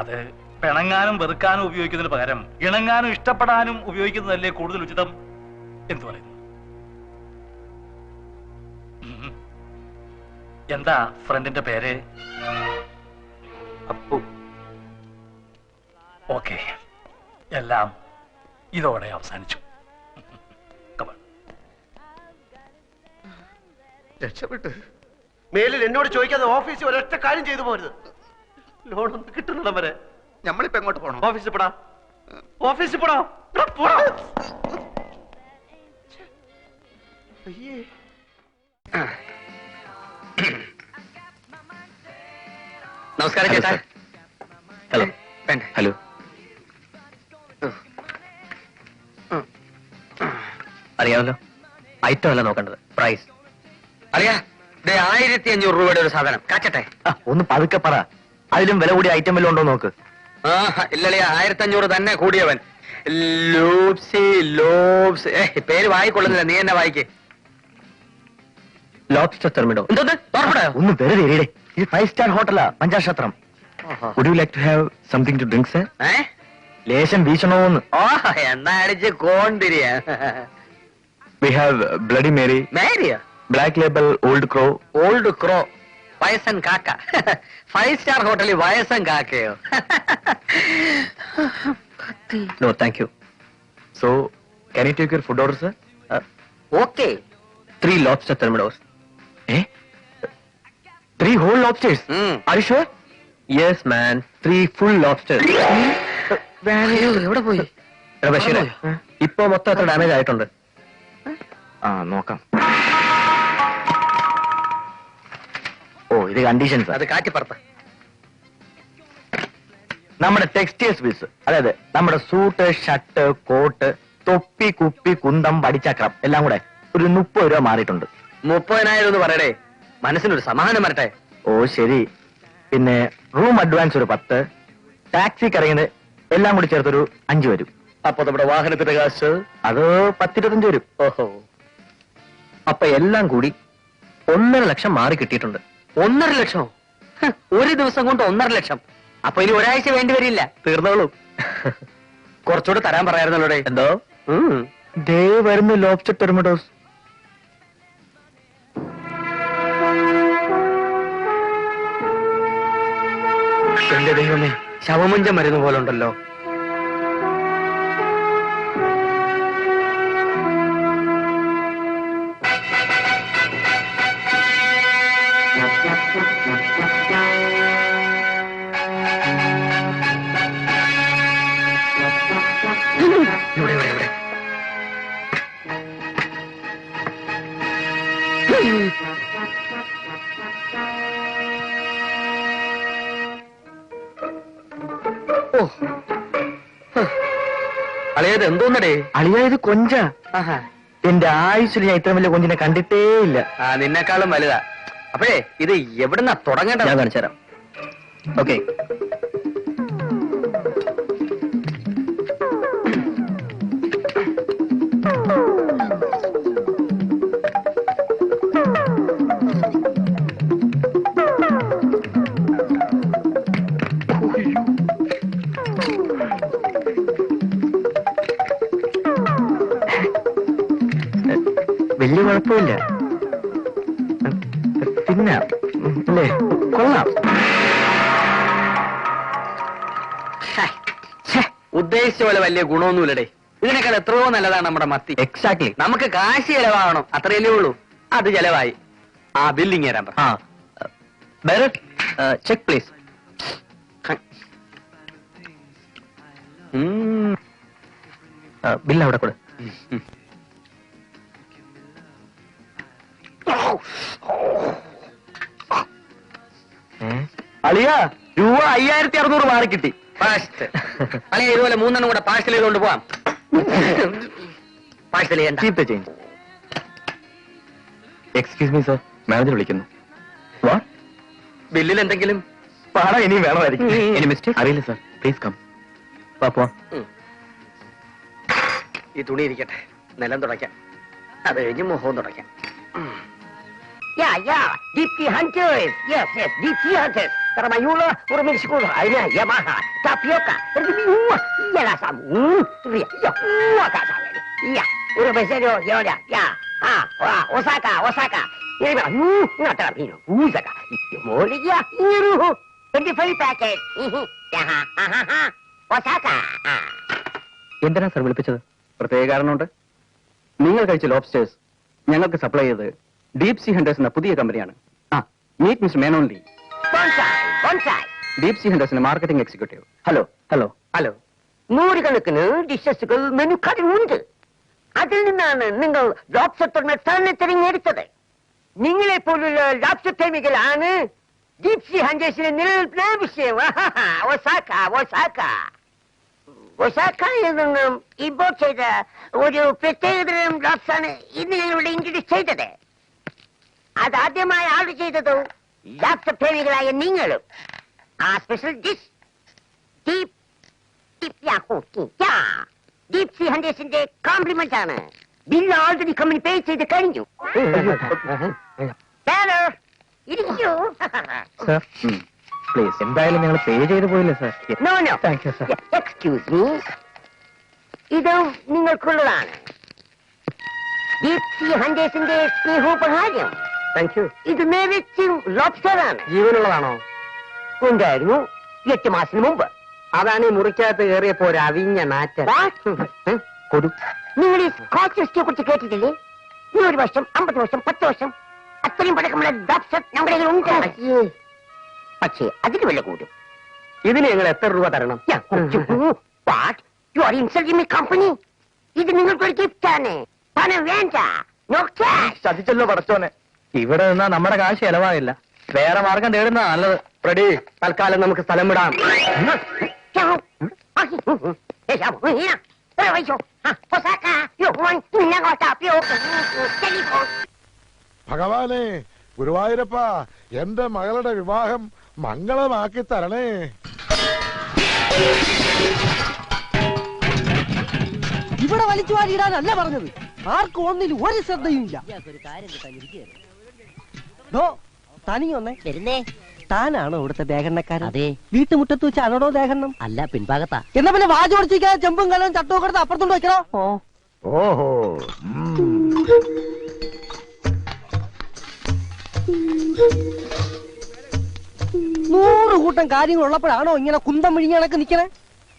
അത് പിണങ്ങാനും വെറുക്കാനും ഉപയോഗിക്കുന്നതിന് പകരം ഇണങ്ങാനും ഇഷ്ടപ്പെടാനും ഉപയോഗിക്കുന്നതല്ലേ കൂടുതൽ ഉചിതം. എന്തു പറയുന്നു? എന്താ ഫ്രണ്ടിന്റെ പേര്? അപ്പു. ഓക്കെ, എല്ലാം ഇതോടെ അവസാനിച്ചു. രക്ഷപ്പെട്ട്. മേലിൽ എന്നോട് ചോദിക്കാതെ ഓഫീസിൽ ഒരൊറ്റ കാര്യം ചെയ്തു പോരുത്. ലോണൊന്നും കിട്ടുന്നിടം വരെ. നമ്മളിപ്പോ എങ്ങോട്ട് പോകണം? ഓഫീസിൽ പോടാ. ഓഫീസിൽ പോടാ. പോടാ. അയ്യേ. നമസ്കാരം ചേട്ടാ. ഹലോ. ഹലോ. അറിയാമല്ലോ, ഐറ്റം അല്ല നോക്കേണ്ടത്, പ്രൈസ്. അറിയാ, 1500 രൂപയുടെ ഒരു സാധനം കാച്ചട്ടെ. ഒന്ന് പതുക്കെ പറ. അതിലും വില കൂടിയ ഐറ്റം വല്ലതും ഉണ്ടോ നോക്ക്. ഇല്ലല്ലേ, 1500 തന്നെ കൂടിയവൻ. ലോബ്സ്. പേര് വായിക്കൊള്ളുന്നില്ല, നീ എന്നെ വായിക്കേ. ലോബ്സ്റ്റർ തെർമിഡോ. ഒന്ന് വെറുതെ ഇരിടെ. ഇത് 5 സ്റ്റാർ ഹോട്ടലാ, പഞ്ചാക്ഷത്രം. Would you like to have something to drink sir? ലേശം വീശണോന്ന്. എന്നാ അടിച്ച് കോണ്ടിരിയ. We have bloody Mary. മേരിയ? Black label old crow. Old crow, വയസ്സൻ കാക്ക. 5 സ്റ്റാർ ഹോട്ടലിൽ വയസ്സൻ കാക്കയോ? No thank you. So can I take your food order, sir? Okay. 3 lobster thermidos. 3 whole lobsters? Are you sure? Yes, man. 3 full lobsters. എവിടെ പോയി? ബഷീറെ, ഇപ്പൊ മൊത്തം എത്ര ഡാമേജ് ആയിട്ടുണ്ട്? നോക്കാം. ഓ, ഇത് കണ്ടീഷൻസ്. അത് കാറ്റിപ്പുറത്ത്. നമ്മുടെ ടെക്സ്റ്റൈൽസ് ബിൽസ്, അതായത് നമ്മുടെ സൂട്ട്, ഷർട്ട്, കോട്ട്, തൊപ്പി, കുപ്പി, കുന്തം, വടിച്ചക്രം എല്ലാം കൂടെ ഒരു 30 രൂപ മാറിയിട്ടുണ്ട്. 30,000 എന്ന് പറയടേ, മനസ്സിനൊരു സമാധാനം വരട്ടെ. ഓ ശരി. പിന്നെ റൂം അഡ്വാൻസ് ഒരു 10, ടാക്സിക്ക് ഇറങ്ങിയത് എല്ലാം കൂടി ചേർത്തൊരു 5 വരും. അപ്പൊ നമ്മുടെ വാഹനത്തിന്റെ കാശ് അത് 10-25 വരും. ഓഹോ, അപ്പൊ എല്ലാം കൂടി 1.5 ലക്ഷം മാറി കിട്ടിയിട്ടുണ്ട്. 1.5 ലക്ഷമോ? ഒരു ദിവസം കൊണ്ട് 1.5 ലക്ഷം. അപ്പൊ ഇനി ഒരാഴ്ച വേണ്ടി വരില്ല, തീർന്നോളൂ. കുറച്ചുകൂടെ തരാൻ പറയാറുന്നല്ലോടെ. എന്തോ ദേ വരുന്നു ലോബ്സ്റ്റർ ടെർമിഡോസ്. എന്റെ ദൈവമേ, ശവമുഞ്ച മരുന്ന് പോലെ ഉണ്ടല്ലോ. അളിയത് എന്തോന്നടേ? അളിയായത് കൊഞ്ച. എന്റെ ആയുസ്സിൽ ഞാൻ ഇത്ര വലിയ കൊഞ്ചിനെ കണ്ടിട്ടേ ഇല്ല. നിന്നെക്കാളും വലുതാ. അപ്പോഴേ ഇത് എവിടുന്നാ തുടങ്ങേണ്ടത്? ഞാൻ കാണിച്ചു തരാം. ഓക്കെ. വലിയ കുഴപ്പമില്ല. പിന്നെ അല്ലേ, കൊള്ളാം. ഉദ്ദേശിച്ച പോലെ വലിയ ഗുണമൊന്നുമില്ലടേ. ഇതിനേക്കാൾ എത്രയോ നല്ലതാണ് നമ്മുടെ മത്തി. എക്സാക്ട്ലി. നമുക്ക് കാശ് ചെലവാകണം, അത്രയല്ലേ ഉള്ളൂ. അത് ചെലവായി. ആ ബില്ലിങ് തരാൻ പറ. Check please. ബില്ല് അവിടെ കൊടു. അളിയ രൂപ 5600 മാറി കിട്ടി. പാഴ്സൽ അളിയ ഇതുപോലെ 3 കൂടെ പാഴ്സൽ ചെയ്തുകൊണ്ട് പോവാം. പാഴ്സൽ ചെയ്യണ്ട. Cheap change. Excuse me sir, manager വിളിക്കുന്നു. ബില്ലിൽ എന്തെങ്കിലും പാടാ ഇനിയും വേണമായിരിക്കും. ഇനി മിസ്റ്റേക്ക് അറിയില്ല സർ, പ്ലീസ് കം. പോ. ഈ തുണി ഇരിക്കട്ടെ, നിലം തുടയ്ക്കാം. അത് കഴിഞ്ഞ് മുഖവും തുടയ്ക്കാം. Deep-sea hunters. Yes, deep-sea hunters. Taramayula, Urmilskul, Aina, Yamaha, Tapioca, Yala Samu, Ya, Urbeserio, Yoda, Ya, Osaka, Yama, Natarapino, Uzaka, Moria, Yuru, 25 packet. Osaka. എന്തിനാ സർ വിളിപ്പിച്ചത്? പ്രത്യേക കാരണമുണ്ട്. നിങ്ങൾ കഴിച്ച ലോബ്സ്റ്റേഴ്സ് ഞങ്ങൾക്ക് സപ്ലൈ ചെയ്ത് ഡീപ് സീ ഹണ്ടേഴ്സ് എന്ന പുതിയ കമ്പനിയാണ്. മീറ്റ് മിസ്റ്റർ മേനോൻലി, ഡീപ് സീ ഹണ്ടേഴ്സിന്റെ മാർക്കറ്റിംഗ് എക്സിക്യൂട്ടീവ്. ഹലോ. നൂറുകണക്കിന് ഡിഷസുകൾ മെനു കാർഡിലുണ്ട്. അതിൽ നിന്നാണ് നിങ്ങൾ ലോബ്സ്റ്റർ തന്നെ തിരഞ്ഞെടുത്തത്. നിങ്ങളെ പോലുള്ള ലോബ്സ്റ്റർ പ്രേമികളാണ് ഡീപ് സീ ഹണ്ടേഴ്സിന്റെ നിലനിൽപ്പിന് വിഷയം. ഒസാക്കയിൽ നിന്നും ഇമ്പോർട്ട് ചെയ്ത ഒരു പ്രത്യേകതരം ലോബ്സ്റ്ററാണ് ഇന്ന് ഞങ്ങളുടെ ഇൻട്രൊഡ്യൂസ് ചെയ്തത്. അതാദ്യമായി ഓർഡർ ചെയ്തതും ലോബ്സ്റ്റർ പ്രേമികളായ നിങ്ങളും. ആ സ്പെഷ്യൽ ഡിഷ് ഡീപ് സീ ഹണ്ടേഴ്സിന്റെ കോംപ്ലിമെന്റ് ആണ്. ബില്ല് ഓൾറെഡി കമ്പനി പേ ചെയ്ത് കഴിഞ്ഞു. ഇരിക്കൂ. പ്ലീസ്, എന്തായാലും നിങ്ങൾ പേ ചെയ്ത് പോയില്ലേ sir? No thank you sir. Excuse me, ഇത് നിങ്ങൾക്കുള്ളതാണ്. ഡീപ് സീ ഹണ്ടേഴ്സിന്റെ സ്നേഹോപഹാരം. Thank you. ഇത് നേരിച്ചും ലോബ്സ്റ്ററാണ്. ജീവനുള്ളതാണോ? ഉണ്ടായിരുന്നു 8 മാസത്തിന് മുമ്പ്. അതാണ് ഈ മുറിക്കകത്ത് കയറിയപ്പോ ഒരു അവിഞ്ഞ നാറ്റ. കൊടു. നിങ്ങൾ ഈ സ്കോച്ച് വിസ്കിയെ കുറിച്ച് കേട്ടിട്ടില്ലേ? 100 വർഷം, 50 വർഷം, 10 വർഷം അത്രയും പഴക്കമുള്ള ലോബ്സ്റ്റർ നമ്മുടെ ഉണ്ട്. പക്ഷേ അതിന് വില കൂടും. ഇതിന് ഞങ്ങൾ എത്ര രൂപ തരണം? കമ്പനി, ഇത് നിങ്ങൾക്കൊരു ഗിഫ്റ്റ് ആണ്. പണം വേണ്ട. ചതിച്ചല്ലോ പടച്ചോനെ. ഇവിടെ നിന്നാ നമ്മുടെ കാശ് ചെലവാകില്ല. വേറെ മാർഗം തേടുന്ന നല്ലത്. റെഡി, തൽക്കാലം നമുക്ക് സ്ഥലം വിടാം. ഭഗവാനെ, ഗുരുവായൂരപ്പ, എന്റെ മകളുടെ വിവാഹം മംഗളമാക്കി തരണേ. ഇവിടെ വലിച്ചു വാരിയിടാനല്ല പറഞ്ഞത്. ആർക്കും ഒന്നിലും ഒരു ശ്രദ്ധയും ഇല്ല. തനി ഒന്നേ വരുന്നേ. താനാണോ ഇവിടുത്തെ ദേഹണ്ണക്കാരൻ? അതെ. വീട്ടുമുറ്റത്ത് വെച്ച് ആണോടോ ദേഹണ്ണം? അല്ല, പിൻഭാഗത്താ. എന്നാ പിന്നെ വാചോടിച്ചിരിക്കാതെ ചെമ്പും കലവും ചട്ടവും കൊടുത്ത് അപ്പുറത്തോണ്ട് വെക്കണോ? ഓഹോ. 100 കൂട്ടം കാര്യങ്ങൾ ഉള്ളപ്പോഴാണോ ഇങ്ങനെ കുന്തം വിഴിഞ്ഞ കണക്ക് നിക്കണേ?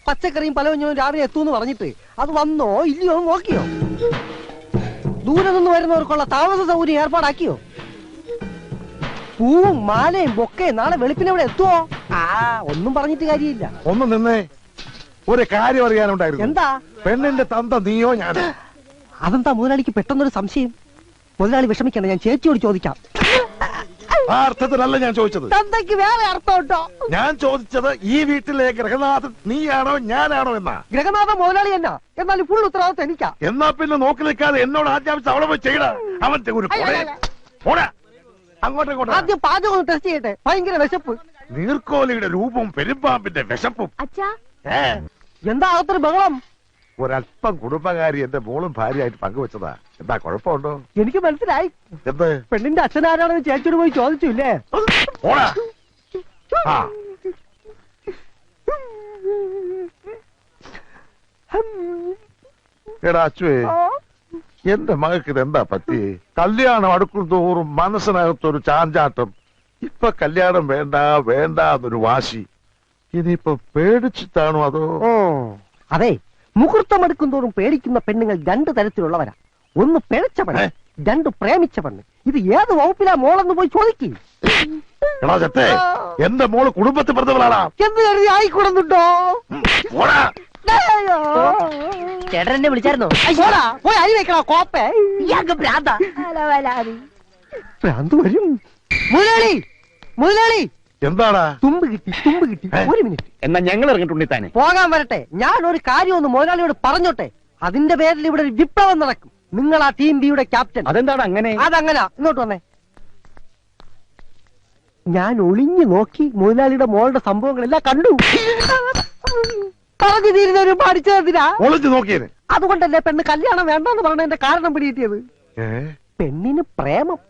പച്ചക്കറിയും പലവഞ്ഞവും രാവിലെ എത്തൂന്ന് പറഞ്ഞിട്ട് അത് വന്നോ ഇല്ലയോ നോക്കിയോ? ദൂരെ നിന്ന് വരുന്നവർക്കുള്ള താമസ സൗകര്യം ഏർപ്പാടാക്കിയോ? പൂവും മാലയും ബൊക്കയും നാളെ വെളുപ്പിനെ ഇവിടെ എത്തുവോ? ഒന്നും പറഞ്ഞിട്ട് കാര്യമില്ല. ഒന്ന് നിന്നേ, ഒരു കാര്യം അറിയാനുണ്ടായിരുന്നു. എന്താ? പെണ്ണിന്റെ തന്ത നീയോ ഞാനോ? അതെന്താ മുതലാളിക്ക് പെട്ടെന്നൊരു സംശയം? മുതലാളി വിഷമിക്കണ്ട, ഞാൻ ചേച്ചിയോട് ചോദിക്കാം. ആ അർത്ഥത്തിലല്ല ഞാൻ ചോദിച്ചത്. തന്തയ്ക്ക് വേറെ അർത്ഥം ഉണ്ടോ? ഞാൻ ചോദിച്ചത് ഈ വീട്ടിലെ ഗ്രഹനാഥൻ നീയാണോ ഞാനാണോ എന്നാ. ഗ്രഹനാഥൻ മുതലാളി എന്നാ, എന്നാൽ ഫുൾ ഉത്തരവാദിത്വം എനിക്കാ. എന്നാ പിന്നെ നോക്കി നിൽക്കാതെ എന്നോട് ആജ്ഞാപിച്ച് അവിടെ പോയി ചെയ്യടാ. അവന്റെ ഒരു ആദ്യം പാചകം ടെസ്റ്റ് ചെയ്യട്ടെ. ഭയങ്കര വിശപ്പ്. നീർക്കോലിയുടെ രൂപവും പെരുമ്പാമ്പിന്റെ വിശപ്പും. എന്താ അകത്തൊരു ബഹളം? ഒരല്പം കുടുംബകാരി എന്റെ മോളും ഭാര്യയായിട്ട് പങ്കുവെച്ചതാ. എന്താ കുഴപ്പമുണ്ടോ? എനിക്ക് മനസ്സിലായി. എന്ത്? പെണ്ണിന്റെ അച്ഛനാരാണെന്ന് ചേച്ചിയോട് പോയി ചോദിച്ചില്ലേ? എടാ അച്ചുവേ, എന്റെ മകൾക്ക് ഇതെന്താ പറ്റി? കല്യാണം അടുക്കും തോറും മനസ്സിനകത്തൊരു ചാഞ്ചാട്ടം. ഇപ്പൊ കല്യാണം വേണ്ട വേണ്ട എന്നൊരു വാശി. ഇനിയിപ്പൊ പേടിച്ചിട്ടാണോ അതോ? അതെ, മുഹൂർത്തം എടുക്കും തോറും പേടിക്കുന്ന പെണ്ണുങ്ങൾ 2 തരത്തിലുള്ളവരാ. ഒന്ന് പിഴച്ച പെണ്ണ്, 2 പ്രേമിച്ച പെണ്ണ്. ഇത് ഏത് വകുപ്പിലാ മോളെന്ന് പോയി ചോദിക്കും. എന്റെ മോള് കുടുംബത്തിൽ പറഞ്ഞവളാണ് എന്ന് കരുതി ആയിക്കൂടുന്നുണ്ടോ? ചേട്ടൻ എന്നെ വിളിച്ചായിരുന്നോ? പോയി അരി വെക്കണോ കോപ്പേ? ഭ്രാന്ത് വരും. മുതലാളി, മുതലാളി, എന്താടാ? തുമ്പ് കിട്ടി, തുമ്പ് കിട്ടി. 1 മിനിറ്റ്. എന്നാ ഞങ്ങൾ ഇറങ്ങിട്ടുണ്ട് താനെ. പോകാൻ വരട്ടെ. ഞാൻ ഒരു കാര്യം ഒന്ന് മുതലാളിയോട് പറഞ്ഞോട്ടെ. അതിന്റെ പേരിൽ ഇവിടെ ഒരു വിപ്ലവം നടക്കും. നിങ്ങൾ ആ ടീം ബിയുടെ ക്യാപ്റ്റൻ. അതെന്താണ് അങ്ങനെ? അതങ്ങനാ. ഇങ്ങോട്ട് വന്നേ. ഞാൻ ഒളിഞ്ഞു നോക്കി മുതലാളിയുടെ മോളുടെ സംഭവങ്ങളെല്ലാം കണ്ടു. പറഞ്ഞു തീരുന്നൊരു പഠിച്ചതിനാ ഒളിഞ്ഞു നോക്കിയത്. അതുകൊണ്ടല്ലേ പെണ്ണ് കല്യാണം വേണ്ടെന്ന് പറഞ്ഞതിന്റെ കാരണം പിടികിട്ടിയത്. പെണ്ണിന് പ്രേമം.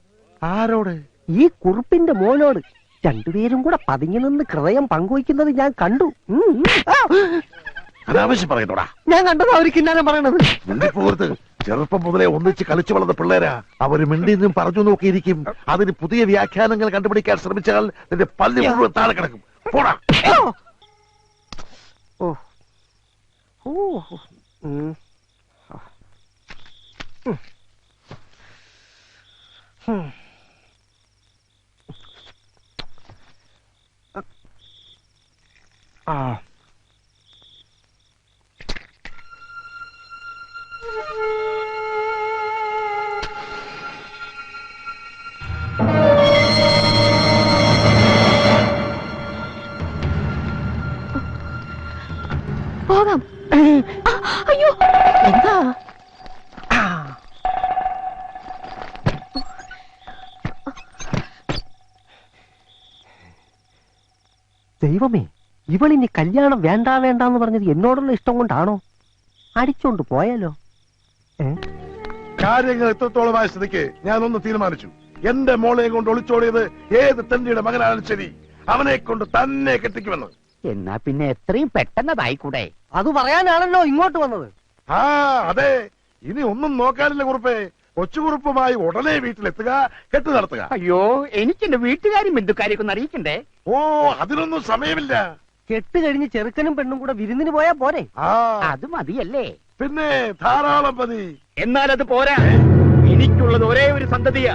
ആരോട്? ഈ കുറുപ്പിന്റെ മോനോട്. 2 പേരും കൂടെ പതുങ്ങി നിന്ന് ഹൃദയം പങ്കുവയ്ക്കുന്നത് ഞാൻ കണ്ടു. അനാവശ്യം പറയുന്നോടാ. ഞാൻ കണ്ടത് അവർ കിന്നാനം പറയണത്. മിണ്ടിപ്പോകരുത്. ചെറുപ്പം മുതലേ ഒന്നിച്ച് കളിച്ചു വളർന്ന പിള്ളേരാ. അവര് മിണ്ടിന്നും പറഞ്ഞു നോക്കിയിരിക്കും. അതിന് പുതിയ വ്യാഖ്യാനങ്ങൾ കണ്ടുപിടിക്കാൻ ശ്രമിച്ചാൽ നിന്റെ പല്ല് മുഴുവൻ താഴെ കിടക്കും. പോടാ. പോകാം. അയ്യോ, എന്താ? ദൈവമേ, ഇവളിനി കല്യാണം വേണ്ട വേണ്ടെന്ന് പറഞ്ഞത് എന്നോടുള്ള ഇഷ്ടം കൊണ്ടാണോ? അടിച്ചോണ്ട് പോയാലോ? കാര്യങ്ങൾ എത്രത്തോളമായ സ്ഥിതിക്ക് ഞാനൊന്ന് തീരുമാനിച്ചു. എന്റെ മോളെയും കൊണ്ട് ഒളിച്ചോടിയത് ഏത് തന്റെ മകനാണ് ശരി, അവനെ കൊണ്ട് തന്നെ കെട്ടിക്കുമെന്ന്. എന്നാ പിന്നെ എത്രയും പെട്ടെന്നതായിക്കൂടെ? അത് പറയാനാണല്ലോ ഇങ്ങോട്ട് വന്നത്. അതെ. ഇനി ഒന്നും നോക്കാനില്ല കുറുപ്പേ. കൊച്ചുകുറുപ്പുമായി ഉടനെ വീട്ടിലെത്തുക, കെട്ടു നടത്തുക. അയ്യോ, എനിക്ക് എന്റെ വീട്ടുകാരും ബന്ധുക്കാരെയൊക്കെ ഒന്ന് അറിയിക്കണ്ടേ? അതിനൊന്നും സമയമില്ല. കെട്ട് കഴിഞ്ഞ് ചെറുക്കനും പെണ്ണും കൂടെ വിരുന്നിന് പോയാ പോരെ? അത് മതിയല്ലേ? പിന്നെ ധാരാളം മതി. എന്നാൽ അത് പോരാ. എനിക്കുള്ളത് ഒരേ ഒരു സന്തതിയാ.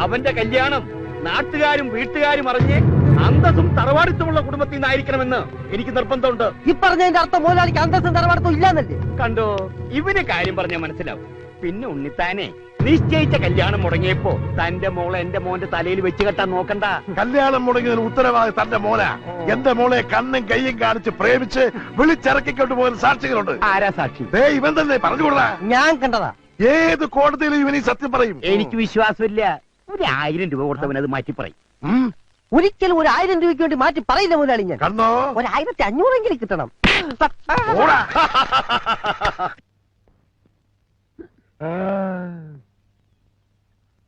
അവന്റെ കല്യാണം നാട്ടുകാരും വീട്ടുകാരും അറിഞ്ഞ് അന്തസ്സും തറവാടിത്തമുള്ള കുടുംബത്തിൽ നിന്നായിരിക്കണമെന്ന് എനിക്ക് നിർബന്ധമുണ്ട്. ഈ പറഞ്ഞതിന്റെ അർത്ഥം മുതലാളിക്ക് അന്തസ്സും തറവാടിത്തം ഇല്ലാന്നല്ലേ? കണ്ടോ, ഇവന് കാര്യം പറഞ്ഞാൽ മനസ്സിലാവും. പിന്നെ ഉണ്ണിത്താനെ നിശ്ചയിച്ച കല്യാണം മുടങ്ങിയപ്പോ തന്റെ മോളെ എന്റെ മോന്റെ തലയിൽ വെച്ച് കെട്ടാൻ നോക്കണ്ട. കല്യാണം മുടങ്ങിയതിന് ഉത്തരവാദി തന്റെ മോനാ. എന്റെ മോളെ കണ്ണും കയ്യും കാണിച്ച് പ്രേമിച്ച് വിളിച്ചിറക്കിക്കൊണ്ട് പോയ സാക്ഷികളുണ്ട്. ആരാ സാക്ഷി? ഇവൻ തന്നെ പറഞ്ഞുകൊള്ളാ. ഞാൻ കണ്ടതാ. ഏത് കോടതിയിലും ഇവനീ സത്യം പറയും. എനിക്ക് വിശ്വാസമില്ല. 1000 രൂപ കൊടുത്തവൻ അത് മാറ്റി പറയും. ഒരിക്കലും 1000 രൂപയ്ക്ക് വേണ്ടി മാറ്റി പറയില്ല മുതലാളി. ഞാൻ കണ്ടോ, 1500 കിട്ടണം.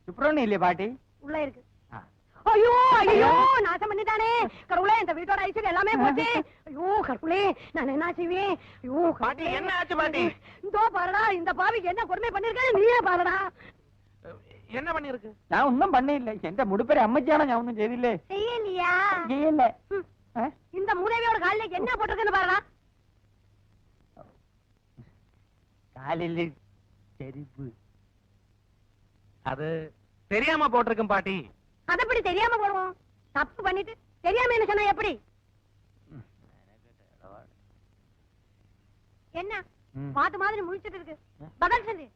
சுப்ரமணியிலே பாட்டி உள்ள இருக்கு. ஐயோ ஐயோ, நாசம் பண்ணிட்டானே கடவுளே. இந்த வீட்டோட ஐஸ்வர்யம் எல்லாமே போச்சு. ஐயோ கடவுளே, நான் என்ன செய்வேன்? ஐயோ பாட்டி, என்ன ஆச்சு பாட்டி? இதோ பாருடா, இந்த பாவிக்கு என்ன கொடுமை பண்ணிருக்கேன் நீயே பாருடா. என்ன பண்ணிருக்கு? ഞാൻ ഒന്നും പണിയില്ല. എന്റെ മുടിപ്പേര് അമ്മച്ചിയാണോ? ഞാൻ ഒന്നും ചെയ്തില്ലേ? செய்யலையா? ചെയ്യല്ലേ? இந்த மூதேவியோட காலில என்ன போட்டிருக்குன்னு பாருடா. കാലില് ചെരുപ്പ്. அது தெரியாம போட்டிருக்கும் பாட்டி. அது எப்படி தெரியாம போடுவோம்? தப்பு பண்ணிட்டு தெரியாம என்ன சொன்னா எப்படி? என்ன மாத்து மாதிரி முழிச்சிட்டு இருக்கு? பதில் சொல்லு.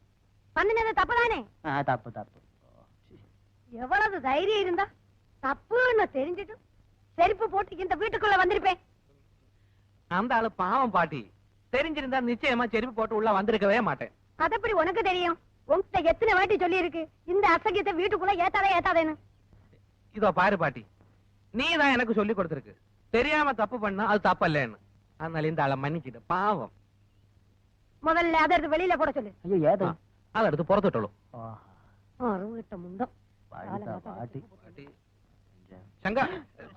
பண்ணினது தப்புதானே? തപ്പ് തപ്പ്. எவ்வளவு தைரியம் இருந்தா தப்புன்னு தெரிஞ்சிட்டு செருப்பு போட்டு இந்த வீட்டுக்குள்ள வந்திருப்பேன். அந்த ஆளு பாவம் பாட்டி. தெரிஞ்சிருந்தா நிச்சயமா செருப்பு போட்டு உள்ள வந்திருக்கவே மாட்டேன். அது எப்படி உனக்கு தெரியும்? உங்ககிட்ட எத்தனை வாட்டி சொல்லி இருக்கு இந்த அசகியத்தை வீட்டுக்குள்ள ஏத்தாதேன்னு? இதோ பாரு பாட்டி, நீ தான் எனக்கு சொல்லி கொடுத்திருக்கு தெரியாம தப்பு பண்ணா அது தப்பல்லேன்னு. அதனால இந்த ஆளை மன்னிச்சிடு, பாவம். முதல்ல அதை எடுத்து வெளியில போட சொல்லு. അയ്യോ ഏതാ? அதை எடுத்து புறத்துட்டோளൂ. அருங்கிட்ட முண்டம் പാട്ടി.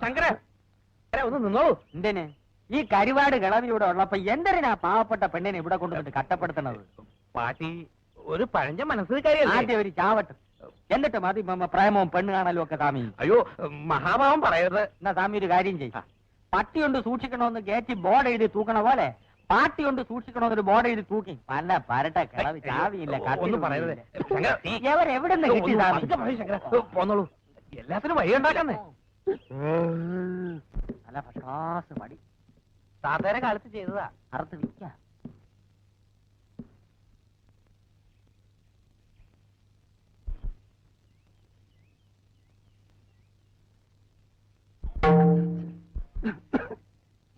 ശങ്കര ഒന്ന് നിന്നോളൂ. എന്തിന് ഈ കരിവാട് കിളവി ഇവിടെ ഉള്ളപ്പോ എന്തിനാ പാവപ്പെട്ട പെണ്ണിനെ ഇവിടെ കൊണ്ടുവന്നിട്ട് കട്ടപ്പെടുത്തണത്? പാട്ടി ഒരു പഴഞ്ഞ മനസ്സിൽ കാര്യമല്ലേ. ആദ്യം ഒരു ചാവട്ട്, എന്നിട്ട് മതി പ്രേമവും പെണ്ണ് കാണലും ഒക്കെ. സ്വാമി അയ്യോ മഹാഭാവം പറയരുത്. എന്നാ സ്വാമി ഒരു കാര്യം ചെയ്യ, പട്ടി കൊണ്ട് സൂക്ഷിക്കണമെന്ന് ഗേറ്റ് ബോർഡ് എഴുതി തൂക്കണ പോലെ പാട്ടി കൊണ്ട് സൂക്ഷിക്കണമെന്നൊരു ബോർഡ് എഴുതി തൂക്കി. പല പരട്ട കിളവി ചാവിയില്ല. ഒന്നും പറയരുത്. എവിടെ നിന്ന് കിട്ടി സ്വാമി? പോന്നോളൂ, എല്ലാത്തിനും വഴി ഉണ്ടാക്കുന്നേ. നല്ല ഫസ്റ്റ് മടി താത്തേരെ കാലത്ത് ചെയ്തതാ. അറുത്ത് വിൽക്കാം.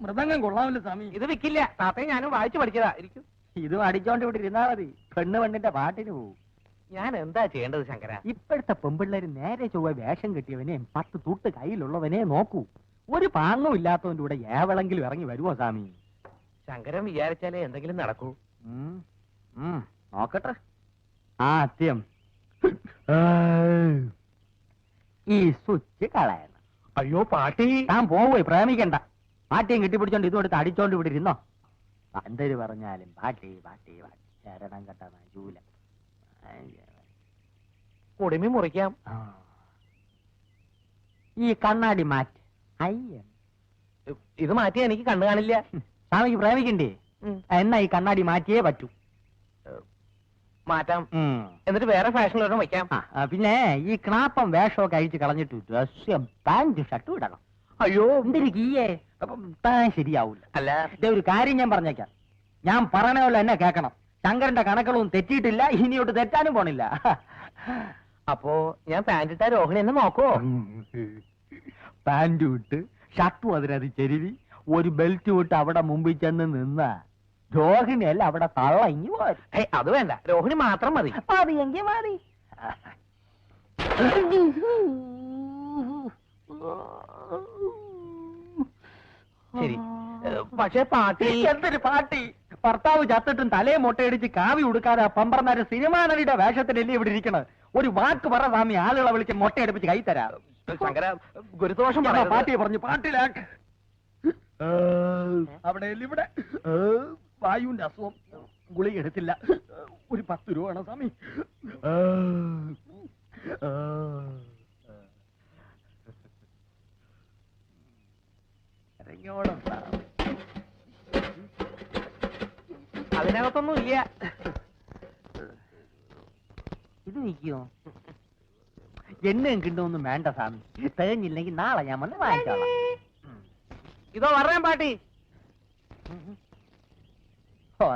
മൃദംഗം കൊള്ളാമല്ലോ സ്വാമി. ഇത് വിൽക്കില്ല. താത്തയെ ഞാനും വായിച്ചു പഠിച്ചതാ. ഇരിക്കും. ഇതും അടിച്ചോണ്ട് ഇവിടെ ഇരുന്നാ മതി. പെണ്ണിന്റെ പാട്ടിന് പോവും. ഞാൻ എന്താ ചെയ്യേണ്ടത് ശങ്കര? ഇപ്പോഴത്തെ പെമ്പിള്ളേര് നേരെ ചൊവ്വ വേഷം കെട്ടിയവനെ 10 തൂട്ട് കയ്യിലുള്ളവനെ നോക്കൂ. ഒരു പാങ്ങും ഇല്ലാത്തവന്റെ കൂടെ ഏവളെങ്കിലും ഇറങ്ങി വരുമോ സ്വാമി? ശങ്കരൻ വിചാരിച്ചാലേ എന്തെങ്കിലും നടക്കൂ. നോക്കട്ടെ. ആദ്യം ഈ സ്വിച്ച് കളയണം. അയ്യോ പാട്ടി, താൻ പോവേ, പ്രേമിക്കണ്ട. പാട്ടിയും കെട്ടിപ്പിടിച്ചോണ്ട് ഇതും എടുത്ത് അടിച്ചോണ്ട് ഇവിടെ ഇരുന്നോ. എന്തൊരു പറഞ്ഞാലും പാട്ടി പാട്ടി പാട്ടി ശരണം കെട്ട ജൂല. കുടുമി മുറിക്കാം. ഈ കണ്ണാടി മാറ്റി. അയ്യ, ഇത് മാറ്റിയാ എനിക്ക് കണ്ണു കാണില്ല. സ്വാമിക്ക് പ്രേമിക്കണ്ടേ? എന്നാ ഈ കണ്ണാടി മാറ്റിയേ പറ്റൂ. മാറ്റാം. എന്നിട്ട് വേറെ ഫാഷനിലൊരെണ്ണം വയ്ക്കാം. പിന്നെ ഈ ക്ലാപ്പം വേഷമൊക്കെ അഴിച്ച് കളഞ്ഞിട്ട് ഡ്രസ്സും പാന്റ് ഷർട്ടും ഇടണം. അയ്യോ എന്തിനു കീയേ? താൻ ശരിയാവൂല. അല്ല, ഇതേ ഒരു കാര്യം ഞാൻ പറഞ്ഞേക്കാം. ഞാൻ പറയണ പോലെ എന്നെ കേൾക്കണം. ശങ്കരന്റെ കണക്കുകളൊന്നും തെറ്റിയിട്ടില്ല, ഇനിയോട്ട് തെറ്റാനും പോണില്ല. അപ്പോ ഞാൻ പാന്റ് ഇട്ട രോഹിണി എന്നെ നോക്കോ? പാന്റ് വിട്ട് ഷർട്ടും അതിനത് ചെരുവി ഒരു ബെൽറ്റ് വിട്ട് അവിടെ മുമ്പിൽ ചെന്ന് നിന്ന രോഹിണിയല്ല അവിടെ തള്ളങ്ങി പോരും. അത് വേണ്ട, രോഹിണി മാത്രം മതി. മതിയെങ്കിൽ മതി. ശരി, പക്ഷെ പാട്ടി. എന്തൊരു പാട്ടി? ഭർത്താവ് ചത്തിട്ടും തലയെ മുട്ടയടിച്ച് കാവി ഉടുക്കാതെ പമ്പർന്നാര് സിനിമാ നടിയുടെ വേഷത്തിലല്ലേ ഇവിടെ ഇരിക്കണത്? ഒരു വാക്ക് പറ സ്വാമി, ആളുകളെ വിളിച്ച് മുട്ടയടിപ്പിച്ച് കൈ തരാം. ശങ്കര, ഗുരുദോഷം പാട്ടിയെ പറഞ്ഞു. പാട്ടിലാക്ക്. അവിടെ ഇവിടെ വായുവിന്റെ അസുഖം, ഗുളിക എടുത്തില്ല. ഒരു 10 രൂപ വേണം സ്വാമി. അതിനകത്തൊന്നും ഇല്ല. ഇത് നിൽക്കുമോ? എണ്ണയും കിട്ടുമൊന്നും വേണ്ട സ്വാമി. തികഞ്ഞില്ലെങ്കിൽ നാളെ ഞാൻ വന്ന് വാങ്ങിച്ചോളാം. ഇതോ പറയാൻ പാട്ടി.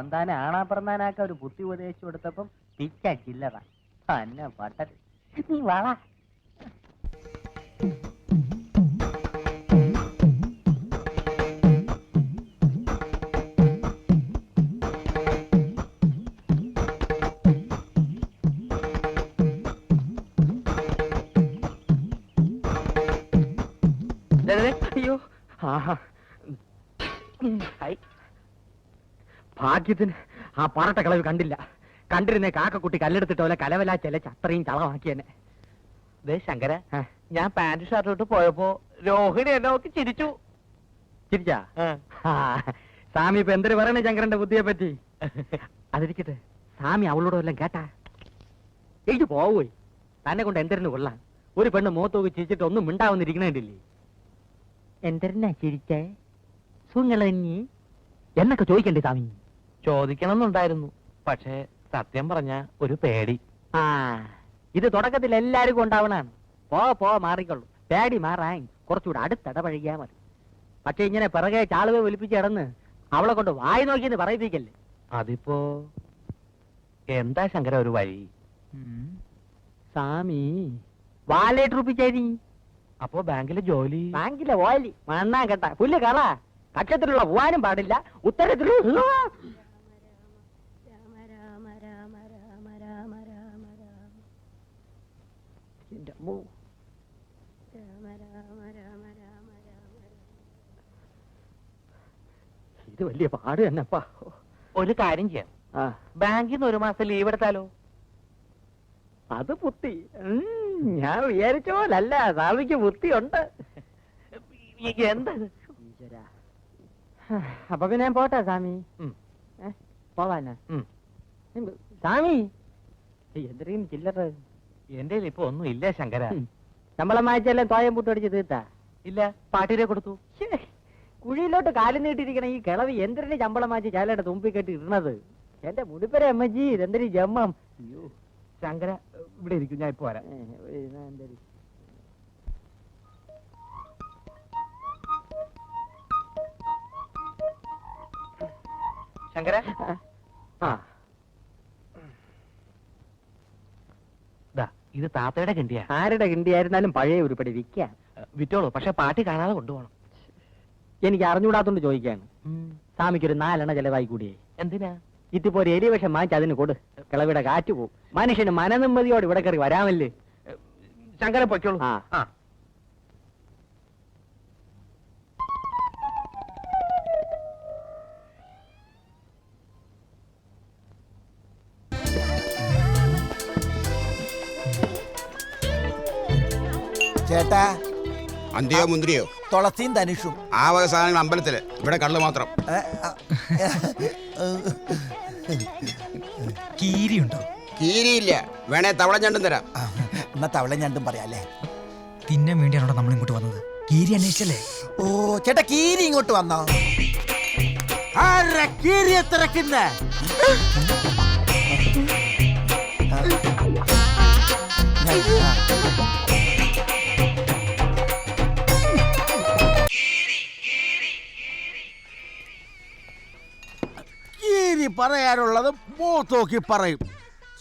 എന്താനെ ആണാ പറന്നാനാക്ക ഒരു ബുദ്ധി ഉപദേശിച്ചു കൊടുത്തപ്പം പിച്ച ചില്ലറ തന്നെ പട്ടത്. നീ വള. അയ്യോ, ആഹാ, ഭാഗ്യത്തിന് ആ പാറട്ട കളവ് കണ്ടില്ല. കണ്ടിരുന്നേ കാക്കക്കുട്ടി കല്ലെടുത്തിട്ട് പോലെ കലവലാ ചെലച്ച് അത്രയും ചളമാക്കിയെന്നെ. ദേ ശങ്കര, ഞാൻ പാന്റ് ഷർട്ട് ഇട്ട് പോയപ്പോ രോഹിണി എന്നെ നോക്കി ചിരിച്ചു. ചിരിച്ചാ? സ്വാമി ഇപ്പൊ എന്തൊരു പറയണേ ശങ്കരന്റെ ബുദ്ധിയെ പറ്റി? അതിരിക്കട്ടെ, സ്വാമി അവളോട് വല്ലതും കേട്ടാ? എഴുതി പോവേ. തന്നെ കൊണ്ട് എന്തിനു കൊള്ളാം? ഒരു പെണ്ണ് മുഖത്തോക്ക് ചിരിച്ചിട്ട് ഒന്നും മിണ്ടാവുന്നിരിക്കണേണ്ടില്ലേ? എന്തിനാ ചിരിച്ചേ? സുങ്ങളഞ്ഞി എന്നൊക്കെ ചോദിക്കണ്ടേ സ്വാമി? ചോദിക്കണമെന്നുണ്ടായിരുന്നു, പക്ഷേ സത്യം പറഞ്ഞ ഒരു പേടി. ആ, ഇത് തുടക്കത്തിൽ എല്ലാവർക്കും ഉണ്ടാവണാണ്. പോ മാറിക്കൊള്ളു. പേടി മാറാൻ കുറച്ചുകൂടെ അടുത്തിടപഴകിയാ മതി. പക്ഷെ ഇങ്ങനെ പിറകെ ചാളുവെ ഒലിപ്പിച്ച് കിടന്ന് അവളെ കൊണ്ട് വായി നോക്കിയെന്ന് പറയിപ്പിക്കല്ലേ. അതിപ്പോ എന്താ ശങ്കര ഒരു വഴി? സ്വാമി വാലേറ്റ് റുപ്പിച്ചേരി. അപ്പോ ബാങ്കിലെ ജോലി? ബാങ്കിലെ ഓലി മണ്ണാ കേട്ട പുല്ല് കള. കക്ഷത്തിലുള്ള പോവാനും പാടില്ല, ഉത്തരത്തിലുള്ള ഇത് വലിയ പാട് തന്നെപ്പാ. ഒരു കാര്യം ചെയ്യാം, ബാങ്കിൽ നിന്ന് ഒരു മാസം ലീവ് എടുത്താലോ? അത് ബുദ്ധി. ഞാൻ വിചാരിച്ച പോലല്ല, സ്വാമിക്ക് ബുദ്ധിയുണ്ട്. എന്താ അപ്പൊ പിന്നെ ഞാൻ പോട്ടെ സ്വാമി? പോവാനാ സ്വാമി? എന്തെങ്കിലും ചില്ലറ എന്റെ ഇപ്പൊ ഒന്നും ഇല്ല ശങ്കര. ശമ്പളം വായിച്ചെല്ലാം തോയം പൂട്ടടിച്ച് തീർത്താ? ഇല്ല, പാട്ടിരെ കൊടുത്തു. കുഴിയിലോട്ട് കാലം നീട്ടിരിക്കണ ഈ കിളവി എന്തിനു ശമ്പളം വായിച്ച് ചാലയുടെ തുമ്പി കെട്ടി ഇടണത്? എന്റെ മുടിപ്പര അമ്മജി, ഇതെന്തൊരു ജമ്മം. അയ്യോ ശങ്കര, ഇവിടെ ഇരിക്കും, ഞാൻ ഇപ്പൊ വരാം. ശങ്കര, ഇത് താത്തയുടെ കിണ്ടിയാ. ആരുടെ കിണ്ടിയായിരുന്നാലും പഴയ ഉരുപ്പടി വിൽക്കാം. വിറ്റോളൂ, പക്ഷെ പാട്ടി കാണാതെ കൊണ്ടുപോകണം. എനിക്ക് അറിഞ്ഞുകൂടാത്തോണ്ട് ചോദിക്കാണ്. സ്വാമിക്കൊരു 4 എണ്ണ ചെലവായി കൂടിയേ. എന്തിനാ? ഇതിപ്പോ ഒരു എലി വിഷം വാങ്ങിച്ച് അതിന് കൊടു. കിളവിടെ കാറ്റ് പോവും. മനുഷ്യന് മനനിമ്മതിയോട് ഇവിടെ കയറി വരാമല്ലേ. ശങ്കര പൊയ്ക്കോളൂ. ചേട്ടാ, അന്തിയോ മുന്തിരിയോ? തുളസിയും ധനുഷും. ആ വക സാധനങ്ങൾ അമ്പലത്തില്, ഇവിടെ കള്ള് മാത്രം. കീരിയുണ്ടോ? കീരിയില്ല, വേണേ തവള ഞണ്ടും തരാം. എന്നാ തവള ഞണ്ടും പറയാല്ലേ. തിന്നാൻ വേണ്ടിയാണോ നമ്മൾ ഇങ്ങോട്ട് വന്നത്? കീരി അന്വേഷിച്ചല്ലേ? ഓ ചേട്ടാ, കീരി ഇങ്ങോട്ട് വന്നോ? കീരിയെ തിരക്കുന്ന കീരി പറയാനുള്ളത് മൂത്തോക്കി പറയും.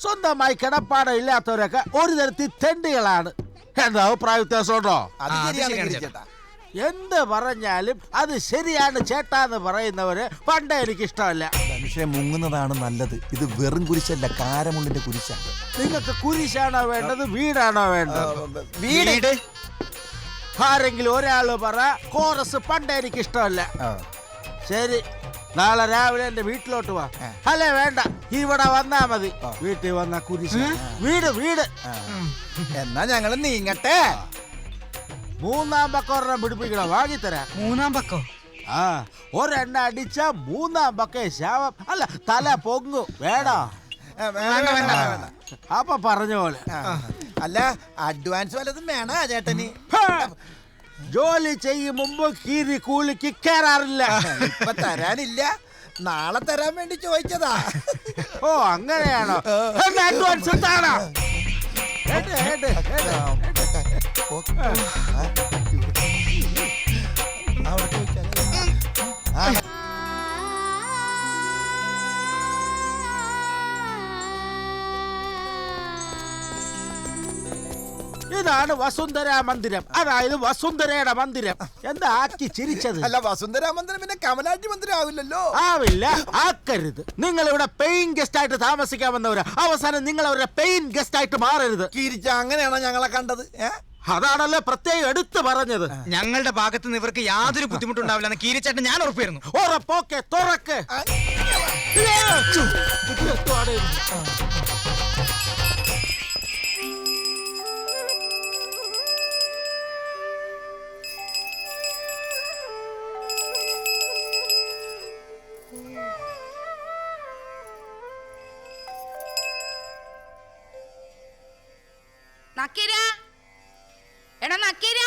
സ്വന്തമായി കിടപ്പാടം ഇല്ലാത്തവരൊക്കെ ഒരു തരത്തിൽ തെണ്ടികളാണ്. എന്താ അഭിപ്രായ വ്യത്യാസമുണ്ടോ? എന്ത് പറഞ്ഞാലും അത് ശരിയാണ് ചേട്ടാന്ന് പറയുന്നവര് പണ്ടേ എനിക്ക് ഇഷ്ടമല്ല. മനുഷ്യനെ മുങ്ങുന്നതാണ് നല്ലത്. ഇത് വെറും കുരിശല്ല, കാരമുള്ളിന്റെ കുരിശാണ്. നിങ്ങൾക്ക് കുരിശാണോ വേണ്ടത്, വീടാണോ വേണ്ടത്? വീട്. ആരെങ്കിലും ഒരാള് പറ കോറസ് പണ്ടേ എനിക്ക് ഇഷ്ടമല്ല. ശരി, നാളെ രാവിലെ എന്റെ വീട്ടിലോട്ട് വാ. അല്ലേ വേണ്ട, ഇവിടെ വന്നാ മതി. വീട്ടിൽ വന്ന കുരിശ്. വീട്. എന്നാ ഞങ്ങൾ നീങ്ങട്ടെ. 3-ാം പക്കം ഒരെണ്ണം പിടിപ്പിക്കണം, വാങ്ങിത്തരാം. 3-ാം പക്കോ? ആ, ഒരെണ്ണ അടിച്ച 3-ാം പക്കേ ശാപം അല്ല തല പൊങ്ങു. വേണോ? അപ്പൊ പറഞ്ഞ പോലെ. അല്ല, അഡ്വാൻസ് വല്ലതും വേണോ ചേട്ടന്? ജോലി ചെയ്യും മുമ്പ് കീരി കൂലിക്ക് കയറാറില്ല. ഇപ്പൊ തരാനില്ല, നാളെ തരാൻ വേണ്ടി ചോദിച്ചതാ. ഓ അങ്ങനെയാണോ? അഡ്വാൻസ് താണോ? ഇതാണ് വസുന്ധര മന്ദിരം, അതായത് വസുന്ധരയുടെ മന്ദിരം. എന്താ ആക്കി ചിരിച്ചത്? അല്ല, വസുന്ധര മന്ദിരം പിന്നെ കമലാജി മന്ദിരം ആവില്ലല്ലോ. ആവില്ല, ആക്കരുത്. നിങ്ങൾ ഇവിടെ പെയിൻ ഗസ്റ്റ് ആയിട്ട് താമസിക്കാമെന്നവര് അവസാനം നിങ്ങൾ അവരുടെ പെയിൻ ഗസ്റ്റ് ആയിട്ട് മാറരുത്. കീരിച്ച അങ്ങനെയാണോ ഞങ്ങളെ കണ്ടത്? അതാണല്ലോ പ്രത്യേകം എടുത്തു പറഞ്ഞത്. ഞങ്ങളുടെ ഭാഗത്ത് നിന്ന് ഇവർക്ക് യാതൊരു ബുദ്ധിമുട്ടുണ്ടാവില്ലെന്ന് കീരിച്ചേട്ടൻ ഞാൻ ഉറപ്പായിരുന്നു. ഉറപ്പൊക്കെ തുറക്ക്. നക്കീര എടാ നക്കീര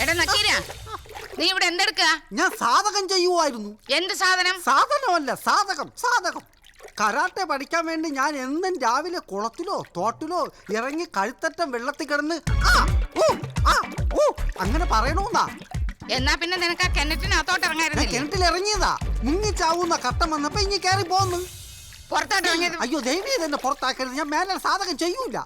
എടാ നക്കീര നീ ഇവിടെ എന്തെടുക്ക? ഞാൻ സാധകം ചെയ്യുമായിരുന്നു. എന്ത് സാധനം? സാധനമല്ല, സാധകം. സാധകം കരാട്ടെ പഠിക്കാൻ വേണ്ടി ഞാൻ എന്നും രാവിലെ കുളത്തിലോ തോട്ടിലോ ഇറങ്ങി കഴുത്തറ്റം വെള്ളത്തിൽ കിടന്ന് അങ്ങനെ പറയണമെന്നാ. എന്നാ പിന്നെ നിനക്ക് ആ കിണറ്റിനകത്തോട്ട് ഇറങ്ങായിരുന്നില്ലേ? കിണറ്റിൽ ഇറങ്ങിയതാ, മുങ്ങിച്ചാവുന്ന ഘട്ടം വന്നപ്പോ ഇനി കയറി പോന്നു. പുറത്തോട്ട് ഇറങ്ങിയത്? അയ്യോ ദൈവം ഇതെന്നെ പുറത്താക്കരുത്, ഞാൻ മേലെ സാധകം ചെയ്യൂല.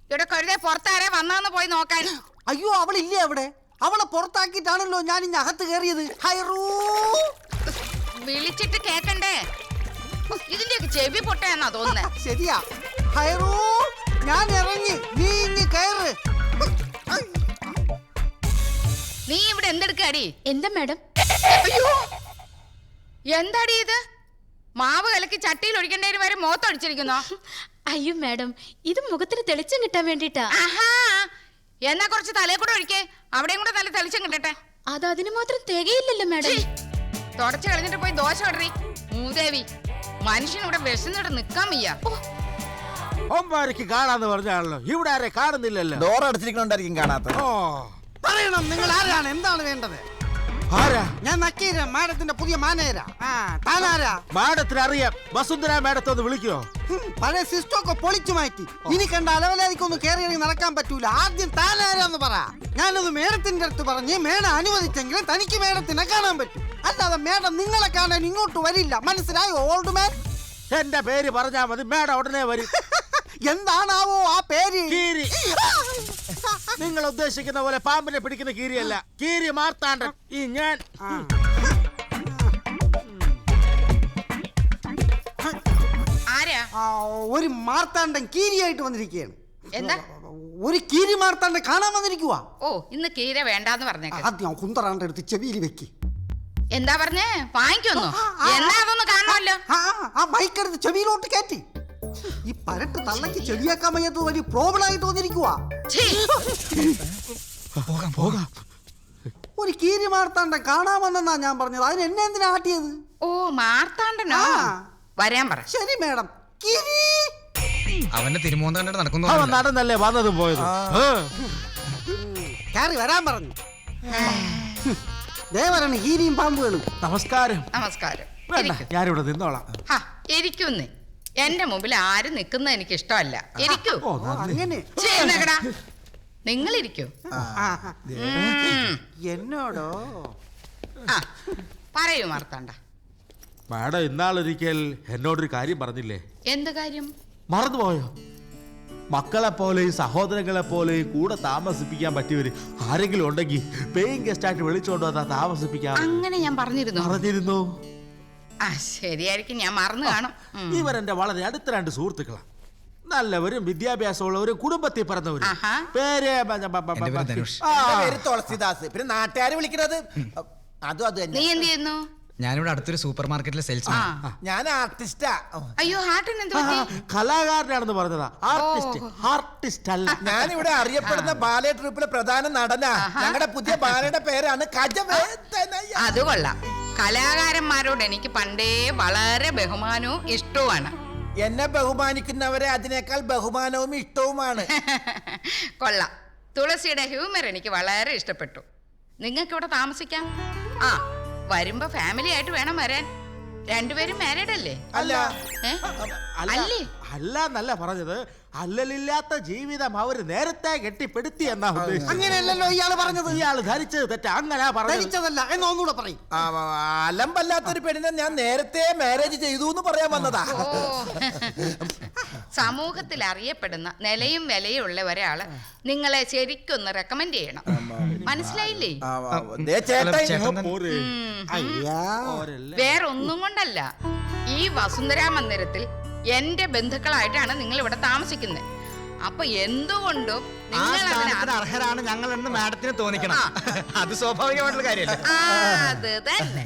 ഇവിടെ കരുതേ പുറത്താരെ വന്നാന്ന് പോയി നോക്കാൻ. അയ്യോ അവളില്ലേ അവിടെ? അവളെ പുറത്താക്കിയിട്ടാണല്ലോ ഞാൻ ഇനി അകത്ത് കയറിയത്. വിളിച്ചിട്ട് കേക്കണ്ടേ? ഇതിന്റെയൊക്കെ ചെവി പൊട്ടയെന്നാ തോന്നുന്നേ. ശരിയാ. ഹൈറൂ ഞാൻ ഇറങ്ങി, നീ ഇനി കയറ്. നീ ഇവിടെ എന്തെടുക്കാടി? എന്താ മാഡം? അയ്യോ എന്താടി ഇത്? മാവ് കലക്കി ചട്ടിയിൽ ഒഴിക്കേണ്ടതിന് വരെ മുഖത്തൊഴിച്ചിരിക്കുന്നോ? അയ്യോ മാഡം, ഇത് മുഖത്തിന് തെളിച്ചം കിട്ടാൻ വേണ്ടിട്ടാ. എന്നാ കുറച്ച് തലയെ കൂടെ ഒഴിക്കേ, അവിടെയും കൂടെ നല്ല തെളിച്ചം കിട്ടട്ടെ. അത് അതിന് മാത്രം തികയില്ലല്ലോ മാഡം. തുടച്ചു കളഞ്ഞിട്ട് പോയി ദോശ ഇടറി. മൂദേവി, മനുഷ്യനിവിടെ വിശന്നിട്ട് നിക്കാൻ വയ്യ. ഒമ്പാരക്ക് കാണാന്ന് പറഞ്ഞാണല്ലോ, ഇവിടെ ആരെ കാണുന്നില്ലല്ലോ. ഡോർ അടച്ചിരിക്കണോണ്ടായിരിക്കും കാണാത്ത. പറയണം, നിങ്ങൾ ആരാണ്? എന്താണ് വേണ്ടത്? ആരാ? ഞാൻ നക്കീര, മാഡത്തിന്റെ പുതിയ മാനേജരാ. താനാരാ? മാഡത്തിന് അറിയാം. വസുന്ധര മാഡത്തെ ഒന്ന് വിളിക്കോ? പഴയ സിസ്റ്റം ഒക്കെ പൊളിച്ചു മാറ്റി. ഇനി കണ്ട അലവലാതിക്കൊന്നും കയറി ഇറങ്ങി നടക്കാൻ പറ്റൂല. ആദ്യം താനാരാന്ന് പറ. ഞാനത് മേഡത്തിന്റെ അടുത്ത് പറഞ്ഞ് മേഡം അനുവദിച്ചെങ്കിലും തനിക്ക് മേഡത്തിനെ കാണാൻ പറ്റും. അല്ലാതെ മേഡം നിങ്ങളെ കാണാൻ ഇങ്ങോട്ട് വരില്ല. മനസ്സിലായോ ഓൾഡ് മാൻ? എന്റെ പേര് പറഞ്ഞാ മതി, മേഡം ഉടനെ വരും. എന്താണാവോ ആ പേര്? കീരി. നിങ്ങൾ ഉദ്ദേശിക്കുന്ന പോലെ പാമ്പിനെ പിടിക്കുന്ന കീരിയല്ല, കീരി മാർത്താണ്ഡൻ. ഈ ഞാൻ ഒരു മാർത്താണ്ഡൻ കീരിയായിട്ട് വന്നിരിക്കുകയാണ്. എന്താ? ഒരു കീരി മാർത്താണ്ഡൻ കാണാൻ വന്നിരിക്കുവാ. ഓ, ഇന്ന് കീര വേണ്ടാന്ന് പറഞ്ഞേക്കാം. ആദ്യം കുന്തറാണ്ട് എടുത്ത് ചെവിയിൽ വെക്ക്. എന്താ പറഞ്ഞേ? വാങ്ങിക്കൊന്നു? എന്നാ അതൊന്ന് കാണുമല്ലോ. ആ മൈക്കെടുത്ത് ചെവിയിലോട്ട് കയറ്റി. ഈ പരട്ട് തള്ളക്ക് ചെവിയാക്കാൻ വയ്യാത്ത വലിയ പ്രോബ്ലം ആയിട്ട് വന്നിരിക്കുവാ. ഒരു കീരി മാർത്താണ്ഡൻ കാണാമെന്നാ ഞാൻ പറഞ്ഞത്. അതിന് എന്നെ എന്തിനാ ആട്ടിയത്? ഓ, മാർത്താണ്ഡനോ? വരാൻ പറ. ശരി മേഡം. കീരി അവന്റെ തിരുമോന്ത കണ്ടിട്ട് നടക്കുന്നു. അവൻ നടന്നല്ലേ വന്നതും പോയത്. കയറി വരാൻ പറഞ്ഞു. ദേവരാണ് കീരിയും പാമ്പുകളും. നമസ്കാരം. നമസ്കാരം. ഞാനിവിടെ നിന്നോളാം. ഇരിക്കുന്നേ. എന്റെ മുമ്പിൽ ആരും നിൽക്കുന്നത് എനിക്ക് ഇഷ്ടമല്ല. ഇരിക്കൂ. അങ്ങനെ നിങ്ങൾ ഇരിക്കൂ. എന്നോടോ? പറയൂ മാർത്താണ്ഡ. മാഡം ഇന്നാളൊരിക്കൽ എന്നോടൊരു കാര്യം പറഞ്ഞില്ലേ? എന്ത് കാര്യം? മറന്നുപോയോ? മക്കളെ പോലെയും സഹോദരങ്ങളെ പോലെയും കൂടെ താമസിപ്പിക്കാൻ പറ്റിയവര് ആരെങ്കിലും ഉണ്ടെങ്കിൽ പേയിങ് ഗസ്റ്റ് ആയിട്ട് വിളിച്ചോണ്ട് വന്നാ താമസിപ്പിക്കാം. അങ്ങനെ ഞാൻ പറഞ്ഞിരുന്നു. ശരിയായിരിക്കും, ഞാൻ മറന്നു കാണും. ഇവരെന്റെ വളരെ അടുത്ത രണ്ട് സുഹൃത്തുക്കളാണ്. നല്ലവരും വിദ്യാഭ്യാസമുള്ളവരും കുടുംബത്തിൽ പറഞ്ഞവരും. പേര് തുളസിദാസ്. പിന്നെ നാട്ടുകാരെ വിളിക്കുന്നത് അതും അത് തന്നെ. നീ എന്ത് ചെയ്യുന്നു? ഞാനിവിടെ അടുത്തൊരു സൂപ്പർ മാർക്കറ്റിലെ സെയിൽസ്. ഞാൻ ആർട്ടിസ്റ്റാ. അയ്യോ, ഹാർട്ടിന് എന്ത് പറ്റി? കലാകാരനാണെന്ന് പറഞ്ഞതാ. ആർട്ടിസ്റ്റ് അല്ല. ഞാനിവിടെ അറിയപ്പെടുന്ന ബാലെ ട്രൂപ്പിലെ പ്രധാന നടനാ. ഞങ്ങളുടെ പുതിയ ബാലയുടെ പേരാണ് ഗജവേദന. അത് കൊള്ളാം. കലാകാരന്മാരോട് എനിക്ക് പണ്ടേ വളരെ ബഹുമാനവും ഇഷ്ടവുമാണ്. എന്നെ ബഹുമാനിക്കുന്നവരെ അതിനേക്കാൾ ബഹുമാനവും ഇഷ്ടവുമാണ്. കൊള്ളാം. തുളസിയുടെ ഹ്യൂമർ എനിക്ക് വളരെ ഇഷ്ടപ്പെട്ടു. നിങ്ങൾക്ക് ഇവിടെ താമസിക്കാം. വരുമ്പോ ഫാമിലി ആയിട്ട് വേണം വരാൻ. രണ്ടുപേരും മാരീഡ് അല്ലേ? അല്ല. അല്ലേ? അല്ല എന്നല്ല പറഞ്ഞത്. അല്ലലില്ലാത്ത ജീവിതം അവര് നേരത്തെ കെട്ടിപ്പെടുത്തി എന്നാ ഉദ്ദേശിച്ചത്. അങ്ങനെയല്ലല്ലോ ഇയാള് പറഞ്ഞത്. ഇയാള് ധരിച്ചത് തെറ്റാ. അങ്ങനെ ധരിച്ചതല്ല എന്നൊന്നുകൂടെ പറയും. അലമ്പല്ലാത്തൊരു പെണ്ണിനെ ഞാൻ നേരത്തെ മാരേജ് ചെയ്തു എന്ന് പറയാൻ വന്നതാ. സമൂഹത്തിൽ അറിയപ്പെടുന്ന നിലയും വിലയും ഉള്ള ഒരാള് നിങ്ങളെ ശരിക്കൊന്ന് റെക്കമെൻഡ് ചെയ്യണം. മനസ്സിലായില്ലേ? വേറൊന്നും കൊണ്ടല്ല, ഈ വസുന്ധരാ മന്ദിരത്തിൽ എന്റെ ബന്ധുക്കളായിട്ടാണ് നിങ്ങൾ ഇവിടെ താമസിക്കുന്നത്. അപ്പൊ എന്തുകൊണ്ടും നിങ്ങൾ അർഹരാണ് ഞങ്ങൾ എന്ന് മാഡത്തിന് തോന്നിക്കണം. അത് സ്വാഭാവികമായിട്ടുള്ള കാര്യമല്ല. അത് തന്നെ.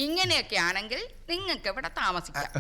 ഇങ്ങനെയൊക്കെ ആണെങ്കിൽ നിങ്ങൾക്ക് ഇവിടെ താമസിക്കാം.